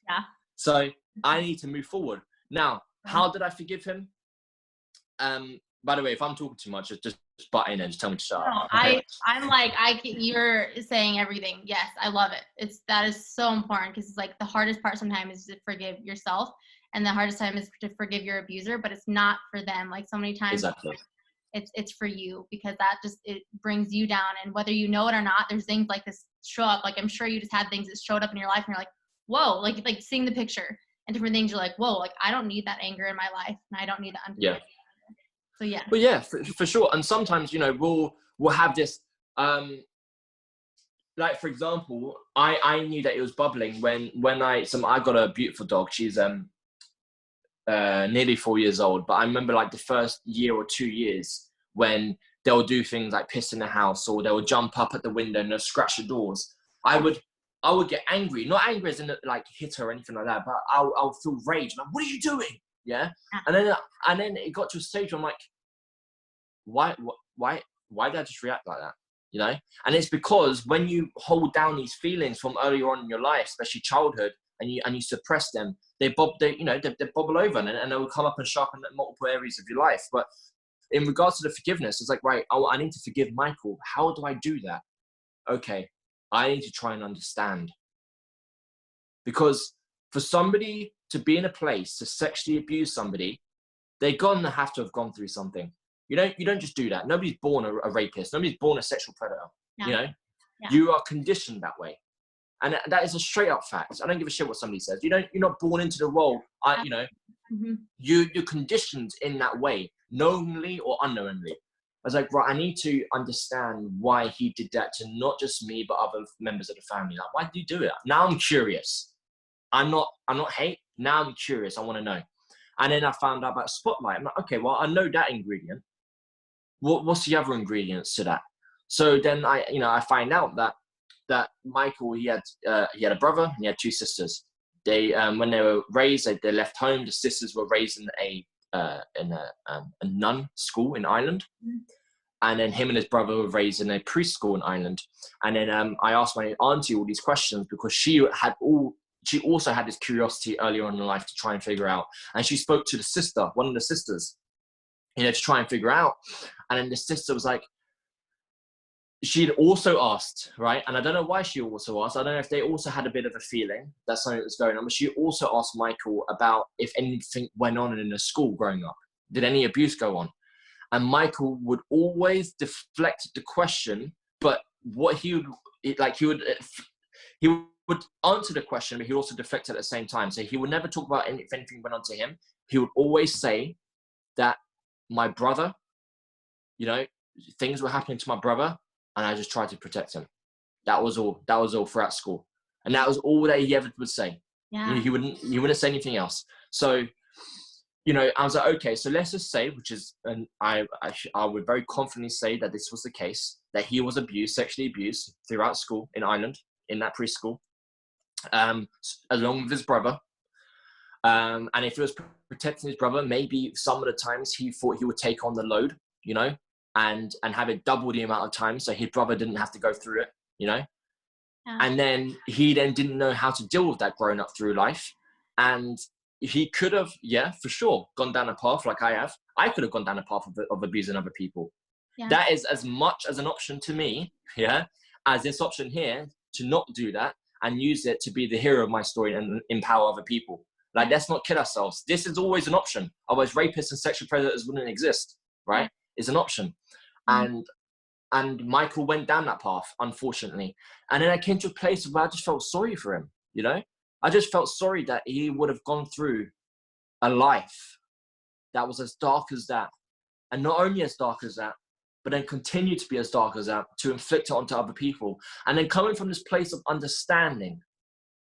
Yeah. So I need to move forward. Now, how did I forgive him? By the way, if I'm talking too much, just butt in and just tell me to shut up. Okay? I'm like, you're saying everything. Yes, I love it. That is so important because it's like the hardest part sometimes is to forgive yourself, and the hardest time is to forgive your abuser, but it's not for them. Like so many times, exactly. It's for you because it brings you down, and whether you know it or not, there's things like this show up. Like I'm sure you just had things that showed up in your life, and you're like, whoa, like seeing the picture and different things. You're like, whoa, like I don't need that anger in my life, and I don't need that. Yeah. So yeah. Well, yeah, for sure. And sometimes, you know, we'll have this, like for example, I knew that it was bubbling when I got a beautiful dog. She's nearly 4 years old, but I remember like the first year or 2 years when they'll do things like piss in the house, or they'll jump up at the window and they'll scratch the doors. I would get angry, not angry as in like hit her or anything like that, but I'll feel rage. Like, what are you doing? Yeah. And then it got to a stage where I'm like, why did I just react like that? You know? And it's because when you hold down these feelings from earlier on in your life, especially childhood, and you suppress them, they bubble over and they will come up and sharpen multiple areas of your life. But in regards to the forgiveness, it's like, right, I need to forgive Michael. How do I do that? Okay, I need to try and understand. Because for somebody to be in a place to sexually abuse somebody, they're gonna have to have gone through something. You don't just do that. Nobody's born a rapist. Nobody's born a sexual predator. Yeah. You know, You are conditioned that way, and that is a straight up fact. I don't give a shit what somebody says. You're not born into the role. You're conditioned in that way, knowingly or unknowingly. I was like, right, I need to understand why he did that to not just me but other members of the family. Like, why did you do it? Now I'm curious. I'm not hate. Now I'm curious. I want to know. And then I found out about Spotlight. I'm like, okay, well, I know that ingredient. What's the other ingredients to that? So then I find out that Michael, he had a brother and he had 2 sisters. They when they were raised, they left home. The sisters were raised in a nun school in Ireland, and then him and his brother were raised in a preschool in Ireland. And then I asked my auntie all these questions because she also had this curiosity earlier on in life to try and figure out. And she spoke to one of the sisters, to try and figure out. And then the sister was like, she'd also asked, right? And I don't know why she also asked. I don't know if they also had a bit of a feeling that something was going on, but she also asked Michael about if anything went on in the school growing up. Did any abuse go on? And Michael would always deflect the question, but what he would answer the question, but he would also deflect at the same time. So he would never talk about if anything went on to him. He would always say that my brother, things were happening to my brother, and I just tried to protect him. That was all throughout school. And that was all that he ever would say. Yeah. He wouldn't say anything else. So, I was like, okay, so let's just say, and I would very confidently say that this was the case, that he was sexually abused throughout school in Ireland, in that preschool, along with his brother. And if he was protecting his brother, maybe some of the times he thought he would take on the load, and have it double the amount of time so his brother didn't have to go through it, Yeah. And then he didn't know how to deal with that growing up through life. And he could have, for sure, gone down a path like I have. I could have gone down a path of abusing other people. Yeah. That is as much as an option to me, as this option here to not do that and use it to be the hero of my story and empower other people. Like, let's not kid ourselves. This is always an option. Otherwise, rapists and sexual predators wouldn't exist, right? It's an option. And Michael went down that path, unfortunately. And then I came to a place where I just felt sorry for him, I just felt sorry that he would have gone through a life that was as dark as that. And not only as dark as that, but then continue to be as dark as that, to inflict it onto other people. And then coming from this place of understanding.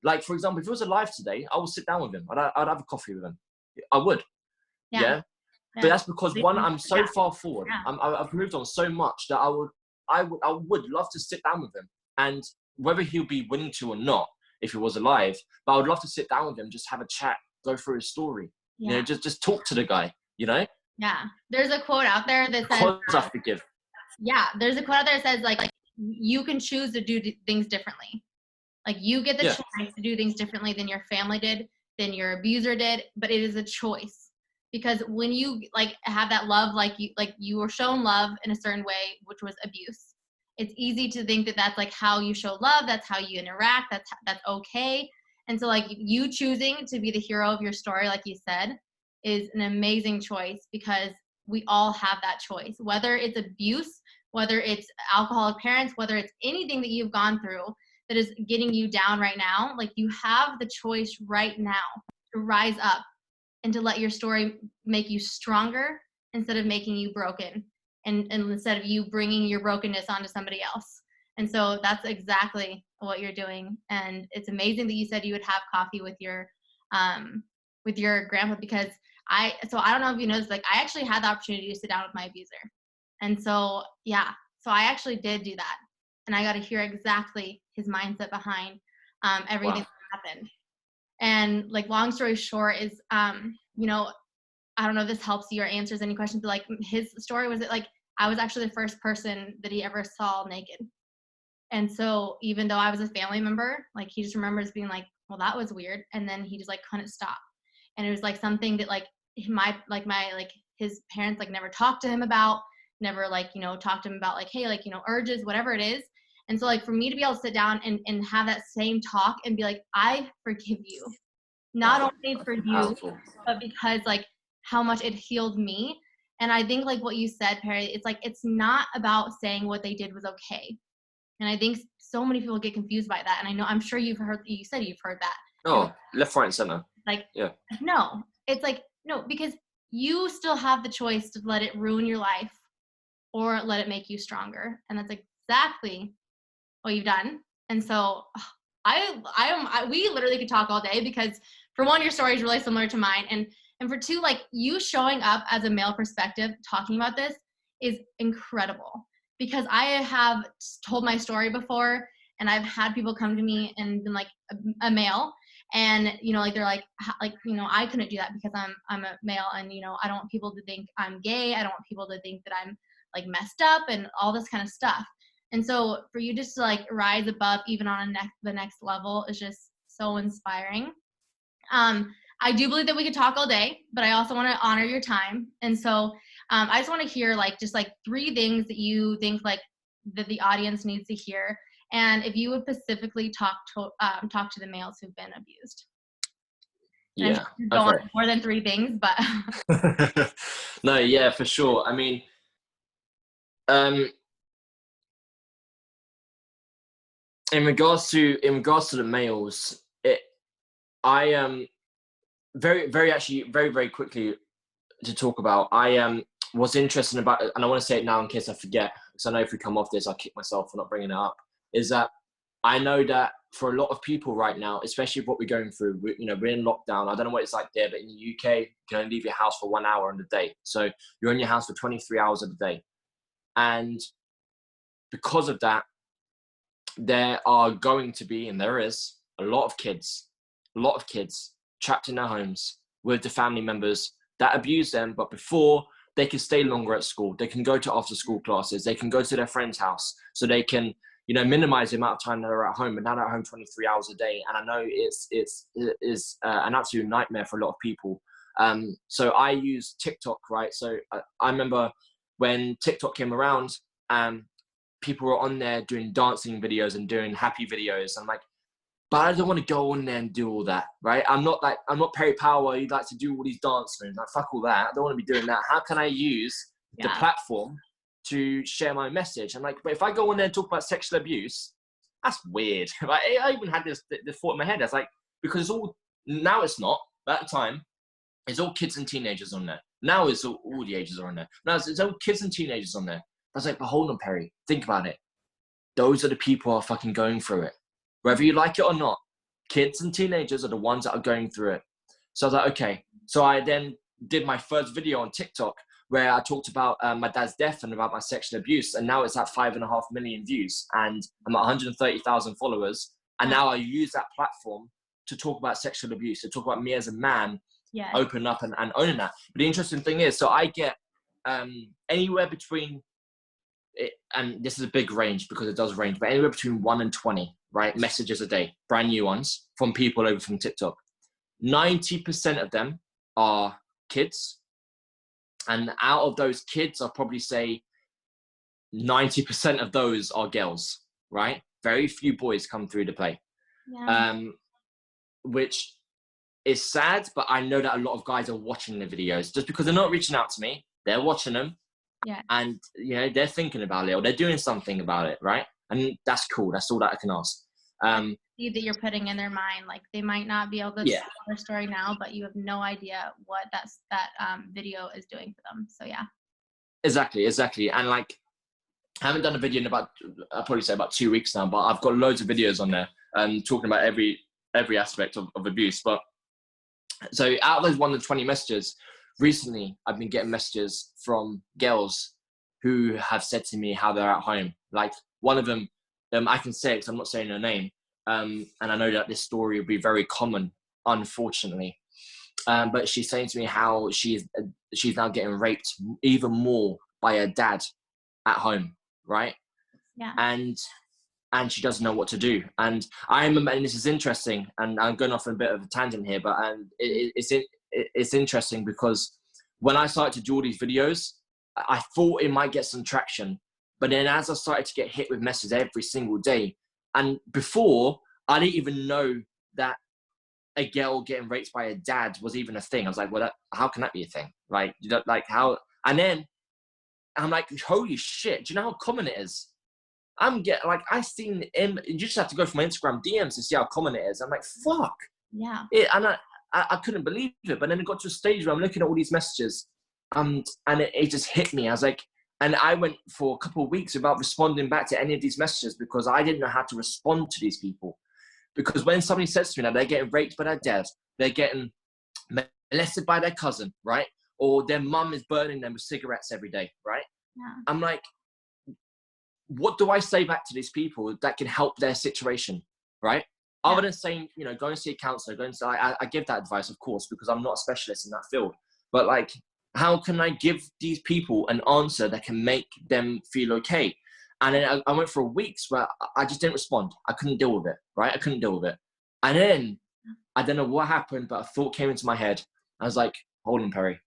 Like, for example, if he was alive today, I would sit down with him. I'd have a coffee with him. I would. Yeah. But that's because one, I'm so Yeah. far forward. Yeah. I've moved on so much that I would love to sit down with him, and whether he'll be willing to or not, if he was alive, but I would love to sit down with him, just have a chat, go through his story. Yeah. You know, just talk to the guy. You know. Yeah. There's a quote out there that says, Because I forgive. yeah, there's a quote out there that says like you can choose to do things differently. Like you get the choice to do things differently than your family did, than your abuser did, but it is a choice. Because when you like have that love, like you were shown love in a certain way, which was abuse. It's easy to think that that's like how you show love, that's how you interact, that's okay. And so like you choosing to be the hero of your story, like you said, is an amazing choice, because we all have that choice. Whether it's abuse, whether it's alcoholic parents, whether it's anything that you've gone through that is getting you down right now, like you have the choice right now to rise up and to let your story make you stronger instead of making you broken, and instead of you bringing your brokenness onto somebody else. And so that's exactly what you're doing. And it's amazing that you said you would have coffee with your grandpa, because I don't know if you know this, like I actually had the opportunity to sit down with my abuser. And so, yeah, so I actually did do that. And I got to hear exactly his mindset behind everything that happened. And like, long story short is, you know, I don't know if this helps you or answers any questions, but like his story was that like, I was actually the first person that he ever saw naked. And so even though I was a family member, like he just remembers being like, well, that was weird. And then he just like couldn't stop. And it was like something that like his parents like never talked to him about, never like, you know, talked to him about like, hey, like, you know, urges, whatever it is. And so like for me to be able to sit down and have that same talk and be like, I forgive you, not only for you, Powerful. but because like how much it healed me. And I think like what you said, Perry, it's like, it's not about saying what they did was okay. And I think so many people get confused by that. And I know, I'm sure you said you've heard that. Oh, left, right, and center. Like, yeah. No, it's like, no, because you still have the choice to let it ruin your life or let it make you stronger. And that's exactly what you've done. And so we literally could talk all day, because for one, your story is really similar to mine. And for two, like you showing up as a male perspective, talking about this is incredible, because I have told my story before and I've had people come to me and been like a male, and you know, like they're like, you know, I couldn't do that because I'm a male, and you know, I don't want people to think I'm gay, I don't want people to think that I'm like messed up and all this kind of stuff. And so for you just to like rise above even on the next level is just so inspiring. I do believe that we could talk all day, but I also want to honor your time. And so I just want to hear like just like 3 things that you think like that the audience needs to hear. And if you would specifically talk to the males who've been abused. Yeah. And go on more than 3 things, but no, yeah, for sure. I mean, in regards to the males, I very quickly to talk about. I was interested about, and I want to say it now in case I forget, because I know if we come off this, I'll kick myself for not bringing it up. Is that I know that for a lot of people right now, especially what we're going through, we're in lockdown. I don't know what it's like there, but in the UK, you can only leave your house for 1 hour in the day. So you're in your house for 23 hours of the day. And because of that, there are going to be, and there is, a lot of kids trapped in their homes with the family members that abuse them. But before, they can stay longer at school. They can go to after school classes. They can go to their friend's house so they can, minimize the amount of time they're at home. But now they're at home 23 hours a day. And I know it is an absolute nightmare for a lot of people. So I use TikTok, right? So I remember when TikTok came around, people were on there doing dancing videos and doing happy videos. I'm like, but I don't want to go on there and do all that, right? I'm not Perry Power. You'd like to do all these dance moves. Like, fuck all that. I don't want to be doing that. How can I use the platform to share my message? I'm like, but if I go on there and talk about sexual abuse, that's weird. Like, I even had this thought in my head. I was like, because it's all, now it's not, but at the time, it's all kids and teenagers on there. Now it's all the ages are on there. Now it's all kids and teenagers on there. I was like, but hold on, Perry, think about it. Those are the people who are fucking going through it. Whether you like it or not, kids and teenagers are the ones that are going through it. So I was like, okay. So I then did my first video on TikTok where I talked about my dad's death and about my sexual abuse, and now it's at 5.5 million views, and I'm at 130,000 followers. And now I use that platform to talk about sexual abuse, to talk about me as a man, open up and owning that. But the interesting thing is, so I get anywhere between, and this is a big range because it does range, but anywhere between 1 and 20, right, messages a day, brand new ones from people over from TikTok. 90% of them are kids. And out of those kids, I'll probably say 90% of those are girls, right? Very few boys come through to play, which is sad, but I know that a lot of guys are watching the videos just because they're not reaching out to me. They're watching them. Yeah. And, you know, they're thinking about it or they're doing something about it, right? And that's cool. That's all that I can ask. See that you're putting in their mind, like they might not be able to tell their story now, but you have no idea what that video is doing for them. So yeah. Exactly. And like, I haven't done a video in about, I'll probably say about 2 weeks now, but I've got loads of videos on there talking about every aspect of abuse. But so out of those 1 to 20 messages, recently I've been getting messages from girls who have said to me how they're at home. Like one of them, I can say it because I'm not saying her name. And I know that this story will be very common, unfortunately. But she's saying to me how she's now getting raped even more by her dad at home, right? Yeah. And she doesn't know what to do. And I remember, and this is interesting, and I'm going off on a bit of a tangent here, but it's interesting because when I started to do all these videos, I thought it might get some traction. But then as I started to get hit with messages every single day, and before, I didn't even know that a girl getting raped by her dad was even a thing. I was like, well, how can that be a thing? Like, you know, like how? And then I'm like, holy shit! Do you know how common it is? I've seen him. You just have to go for my Instagram DMs to see how common it is. I'm like, fuck. Yeah. And I couldn't believe it. But then it got to a stage where I'm looking at all these messages, and it just hit me. I was like, and I went for a couple of weeks without responding back to any of these messages because I didn't know how to respond to these people. Because when somebody says to me that they're getting raped by their dad, they're getting molested by their cousin, right? Or their mum is burning them with cigarettes every day, right? Yeah. I'm like, what do I say back to these people that can help their situation, right? Yeah. Other than saying, you know, go and see a counselor, I give that advice, of course, because I'm not a specialist in that field. But like, how can I give these people an answer that can make them feel okay? And then I went for weeks where I just didn't respond. I couldn't deal with it, right? I couldn't deal with it. And then I don't know what happened, but a thought came into my head. I was like, hold on, Perry,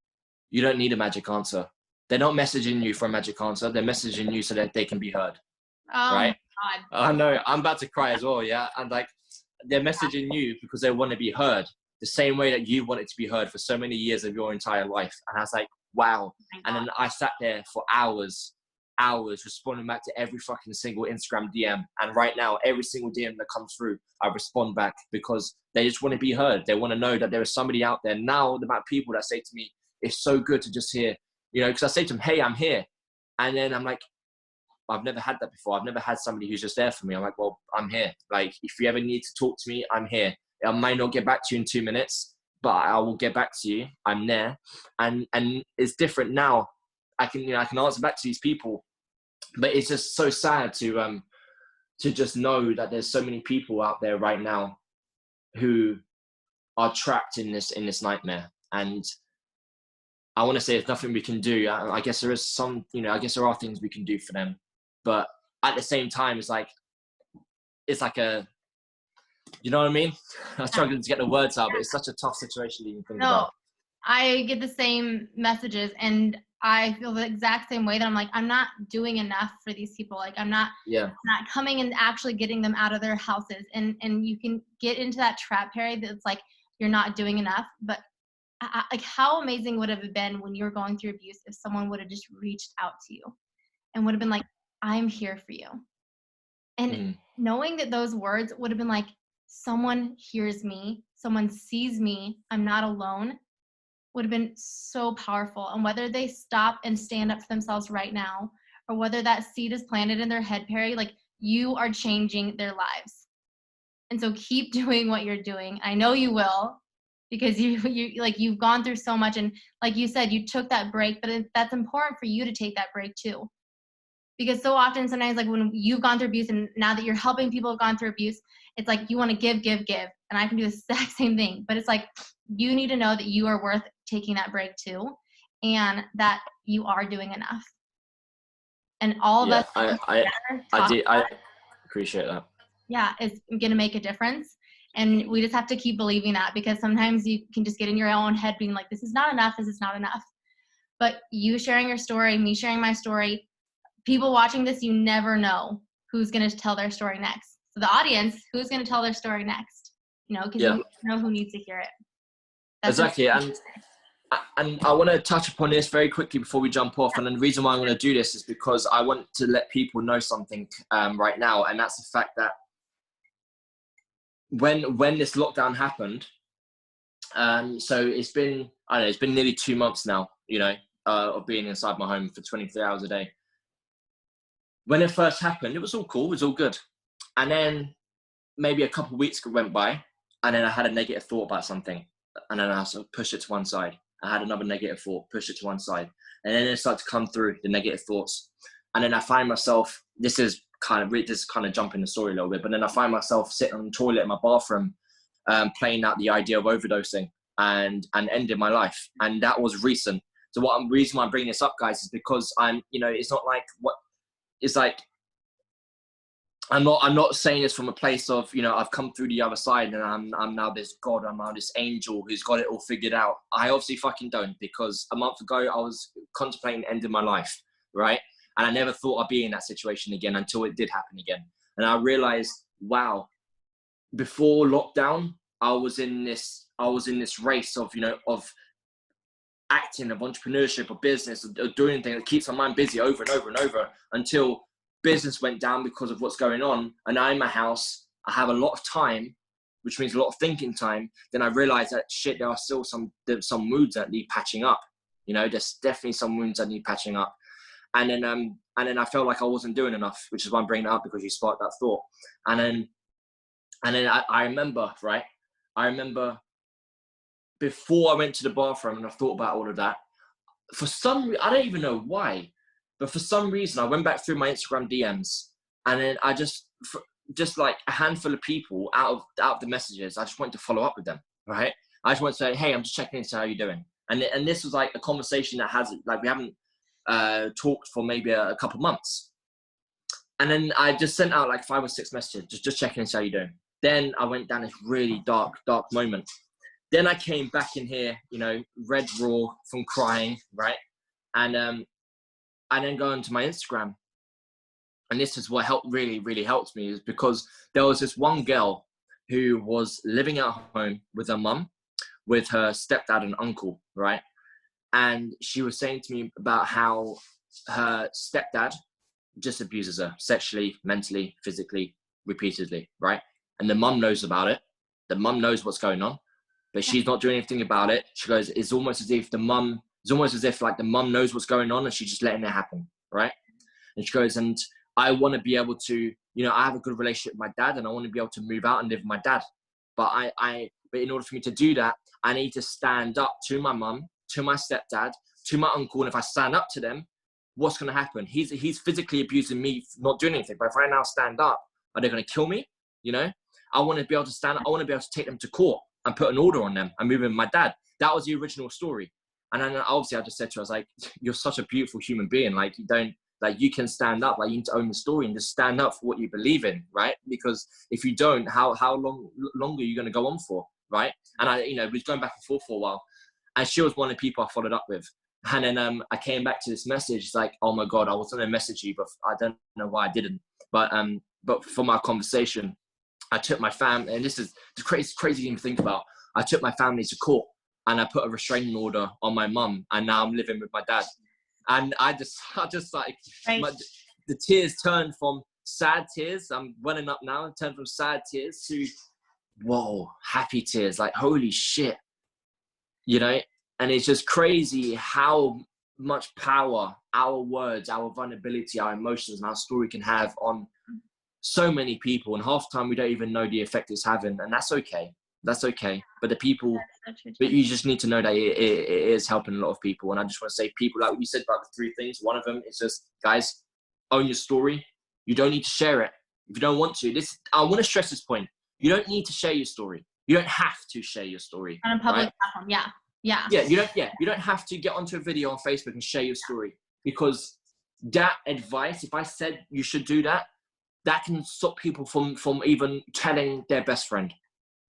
you don't need a magic answer. They're not messaging you for a magic answer. They're messaging you so that they can be heard. Oh, right? My God. I know. I'm about to cry as well, yeah? And like, they're messaging you because they want to be heard the same way that you wanted to be heard for so many years of your entire life. And I was like, wow. And then I sat there for hours responding back to every fucking single Instagram DM. And right now, every single DM that comes through, I respond back because they just want to be heard. They want to know that there is somebody out there. Now, the amount of people that say to me, it's so good to just hear, you know, because I say to them, hey, I'm here. And then I'm like, I've never had that before. I've never had somebody who's just there for me. I'm like, well, I'm here. Like, if you ever need to talk to me, I'm here. I might not get back to you in 2 minutes, but I will get back to you. I'm there. And it's different now. I can answer back to these people, but it's just so sad to just know that there's so many people out there right now who are trapped in this nightmare. And I want to say there's nothing we can do. I guess there is some, I guess there are things we can do for them, but at the same time, it's like a, you know what I mean? I'm struggling to get the words out, but it's such a tough situation to even think about. I get the same messages and I feel the exact same way that I'm like, I'm not doing enough for these people. Like I'm not coming and actually getting them out of their houses. And you can get into that trap, Perry, that's like, you're not doing enough. But like how amazing would it have been when you were going through abuse if someone would have just reached out to you and would have been like, I'm here for you. And knowing that those words would have been like, someone hears me, someone sees me, I'm not alone, would have been so powerful. And whether they stop and stand up for themselves right now, or whether that seed is planted in their head, Perry, like you are changing their lives. And so keep doing what you're doing. I know you will. because you've gone through so much, and like you said, you took that break, but that's important for you to take that break too. Because so often, sometimes, like when you've gone through abuse and now that you're helping people who've gone through abuse, it's like you want to give. And I can do the exact same thing. But it's like you need to know that you are worth taking that break too, and that you are doing enough. And all of us I appreciate that. Yeah, is going to make a difference. And we just have to keep believing that, because sometimes you can just get in your own head being like, this is not enough, this is not enough. But you sharing your story, me sharing my story, people watching this, you never know who's going to tell their story next. So the audience, who's going to tell their story next? You know, because you know who needs to hear it. That's exactly. And I want to touch upon this very quickly before we jump off. And then the reason why I'm going to do this is because I want to let people know something right now. And that's the fact that when this lockdown happened, so it's been nearly 2 months now, you know, of being inside my home for 23 hours a day. When it first happened, it was all cool, it was all good. And then maybe a couple of weeks went by, and then I had a negative thought about something, and then I sort of pushed it to one side. I had another negative thought, pushed it to one side, and then it started to come through, the negative thoughts. And then I find myself, this is kind of jumping the story a little bit, but then I find myself sitting on the toilet in my bathroom, playing out the idea of overdosing and ending my life. And that was recent. So reason why I'm bringing this up, guys, is because it's not like it's like, I'm not saying this from a place of, I've come through the other side and I'm now this God, I'm now this angel who's got it all figured out. I obviously fucking don't, because a month ago I was contemplating ending my life, right? And I never thought I'd be in that situation again until it did happen again. And I realized, wow, before lockdown, I was in this race of acting, of entrepreneurship, of business, of doing things that keeps my mind busy over and over and over, until business went down because of what's going on. And now in my house, I have a lot of time, which means a lot of thinking time. Then I realized that shit, there are still some wounds that need patching up. There's definitely some wounds that need patching up. And then I felt like I wasn't doing enough, which is why I'm bringing it up, because you sparked that thought. And then I remember, right? I remember before I went to the bathroom and I thought about all of that, for some reason, I don't even know why, but for some reason, I went back through my Instagram DMs, and then I just like a handful of people out of the messages, I just wanted to follow up with them, right? I just wanted to say, hey, I'm just checking in to see how you're doing. And this was like a conversation that we haven't talked for maybe a couple months. And then I just sent out like 5 or 6 messages, just checking in to see how you're doing. Then I went down this really dark moment. Then I came back in here, red raw from crying, right? And then go into my Instagram. And this is what really, really helped me, is because there was this one girl who was living at home with her mum, with her stepdad and uncle, right? And she was saying to me about how her stepdad just abuses her sexually, mentally, physically, repeatedly, right? And the mum knows about it. The mum knows what's going on, but she's not doing anything about it. She goes, it's almost as if the mum knows what's going on and she's just letting it happen, right? And she goes, and I want to be able to, I have a good relationship with my dad, and I want to be able to move out and live with my dad. But but in order for me to do that, I need to stand up to my mum, to my stepdad, to my uncle. And if I stand up to them, what's going to happen? He's physically abusing me for not doing anything. But if I now stand up, are they going to kill me? I want to be able to stand up. I want to be able to take them to court and put an order on them and move in with my dad. That was the original story. And then obviously I just said to her, I was like, you're such a beautiful human being. Like, you can stand up, like you need to own the story and just stand up for what you believe in, right? Because if you don't, how long are you going to go on for, right? And I was going back and forth for a while, and she was one of the people I followed up with. And then I came back to this message. It's like, oh my God, I was going to message you, but I don't know why I didn't. But from our conversation, I took my family, and this is the crazy thing to think about. I took my family to court, and I put a restraining order on my mum, and now I'm living with my dad. And I just like, right. The tears turned from sad tears. I'm welling up now. Turned from sad tears to, whoa, happy tears. Like, holy shit, And it's just crazy how much power our words, our vulnerability, our emotions, and our story can have on so many people. And half the time we don't even know the effect it's having, and that's okay. That's okay. But the people, That's so true, but too. you just need to know that it is helping a lot of people. And I just want to say, people, like you said about the 3 things, one of them is just, guys, own your story. You don't need to share it if you don't want to. I want to stress this point. You don't need to share your story. You don't have to share your story. On a public right? platform. Yeah. Yeah. Yeah, you don't have to get onto a video on Facebook and share your story, because that advice, if I said you should do that, that can stop people from even telling their best friend,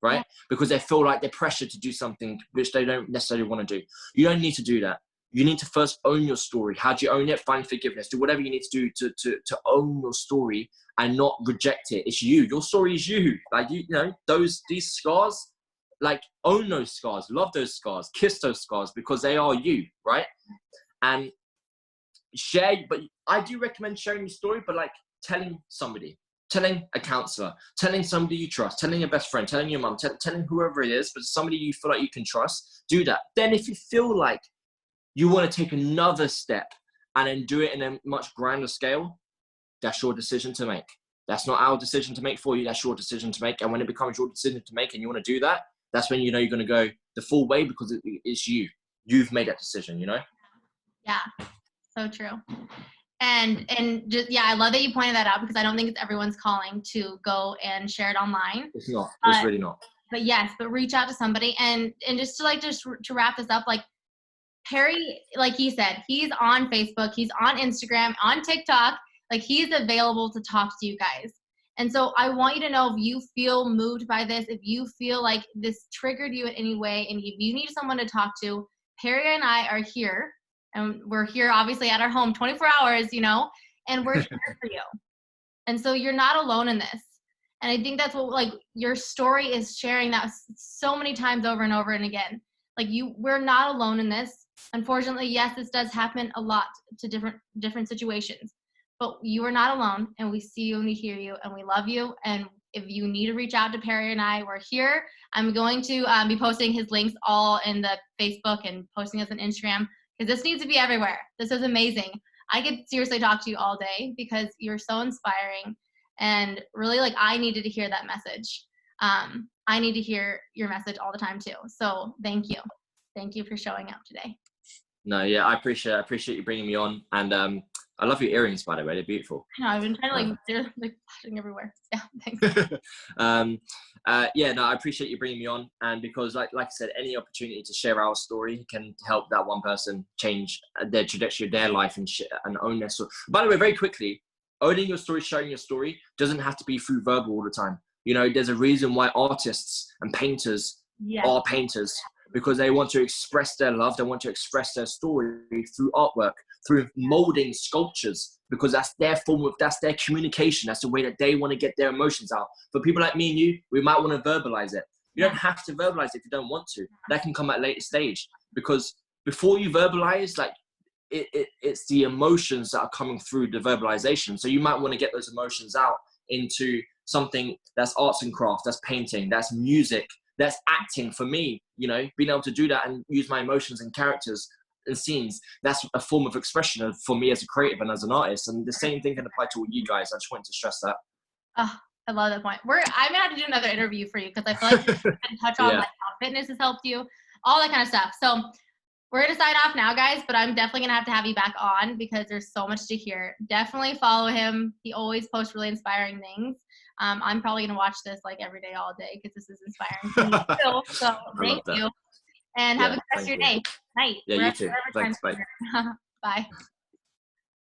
right? Yeah. Because they feel like they're pressured to do something which they don't necessarily want to do. You don't need to do that. You need to first own your story. How do you own it? Find forgiveness. Do whatever you need to do to own your story and not reject it. It's you. Your story is you. Like, you know, these scars, like, own those scars, love those scars, kiss those scars, because they are you, right? And share, but I do recommend sharing your story, but like telling somebody, telling a counselor, telling somebody you trust, telling your best friend, telling your mom, telling whoever it is, but somebody you feel like you can trust, do that. Then if you feel like you want to take another step and then do it in a much grander scale, that's your decision to make. That's not our decision to make for you. That's your decision to make. And when it becomes your decision to make and you want to do that, that's when you know you're going to go the full way, because it's you. You've made that decision, you know? Yeah. So true. And just, yeah, I love that you pointed that out, because I don't think it's everyone's calling to go and share it online. It's not. It's really not. But yes, but reach out to somebody. And just to wrap this up, like, Perry, like he said, he's on Facebook, he's on Instagram, on TikTok. Like, he's available to talk to you guys. And so I want you to know, if you feel moved by this, if you feel like this triggered you in any way, and if you need someone to talk to, Perry and I are here. And we're here, obviously, at our home 24 hours, you know, and we're here for you. And so you're not alone in this. And I think that's what, like, your story is sharing that so many times over and over and again. Like, we're not alone in this. Unfortunately, yes, this does happen a lot to different situations. But you are not alone, and we see you and we hear you, and we love you. And if you need to reach out to Perry and I, we're here. I'm going to be posting his links all in the Facebook and posting us on Instagram, because this needs to be everywhere. This is amazing. I could seriously talk to you all day, because you're so inspiring. And really, like, I needed to hear that message. I need to hear your message all the time too. So thank you. Thank you for showing up today. No, yeah, I appreciate you bringing me on. And I love your earrings, by the way. They're beautiful. I know, I've been trying to, like, they're like flashing everywhere. Yeah, thanks. Yeah, no, I appreciate you bringing me on. And because, like I said, any opportunity to share our story can help that one person change their trajectory of their life and own their story. By the way, very quickly, owning your story, sharing your story doesn't have to be through verbal all the time. You know, there's a reason why artists and painters are painters, because they want to express their love. They want to express their story through artwork, through molding sculptures, because that's their that's their communication. That's the way that they want to get their emotions out. For people like me and you, we might want to verbalize it. You don't have to verbalize it if you don't want to. That can come at a later stage, because before you verbalize, like, it's the emotions that are coming through the verbalization. So you might want to get those emotions out into something that's arts and crafts, that's painting, that's music, that's acting. For me, you know, being able to do that and use my emotions and characters and scenes, that's a form of expression for me as a creative and as an artist. And the same thing can apply to all you guys. I just wanted to stress that. Oh, I love that point. I'm gonna have to do another interview for you, because I feel like you can touch on like how fitness has helped you, all that kind of stuff. So we're gonna sign off now, guys, but I'm definitely gonna have you back on, because there's so much to hear. Definitely follow him. He always posts really inspiring things. I'm probably gonna watch this like every day, all day, because this is inspiring to me too. So thank you, and have a good rest of your day. Night. Yeah, you too. Thanks. Bye. Bye.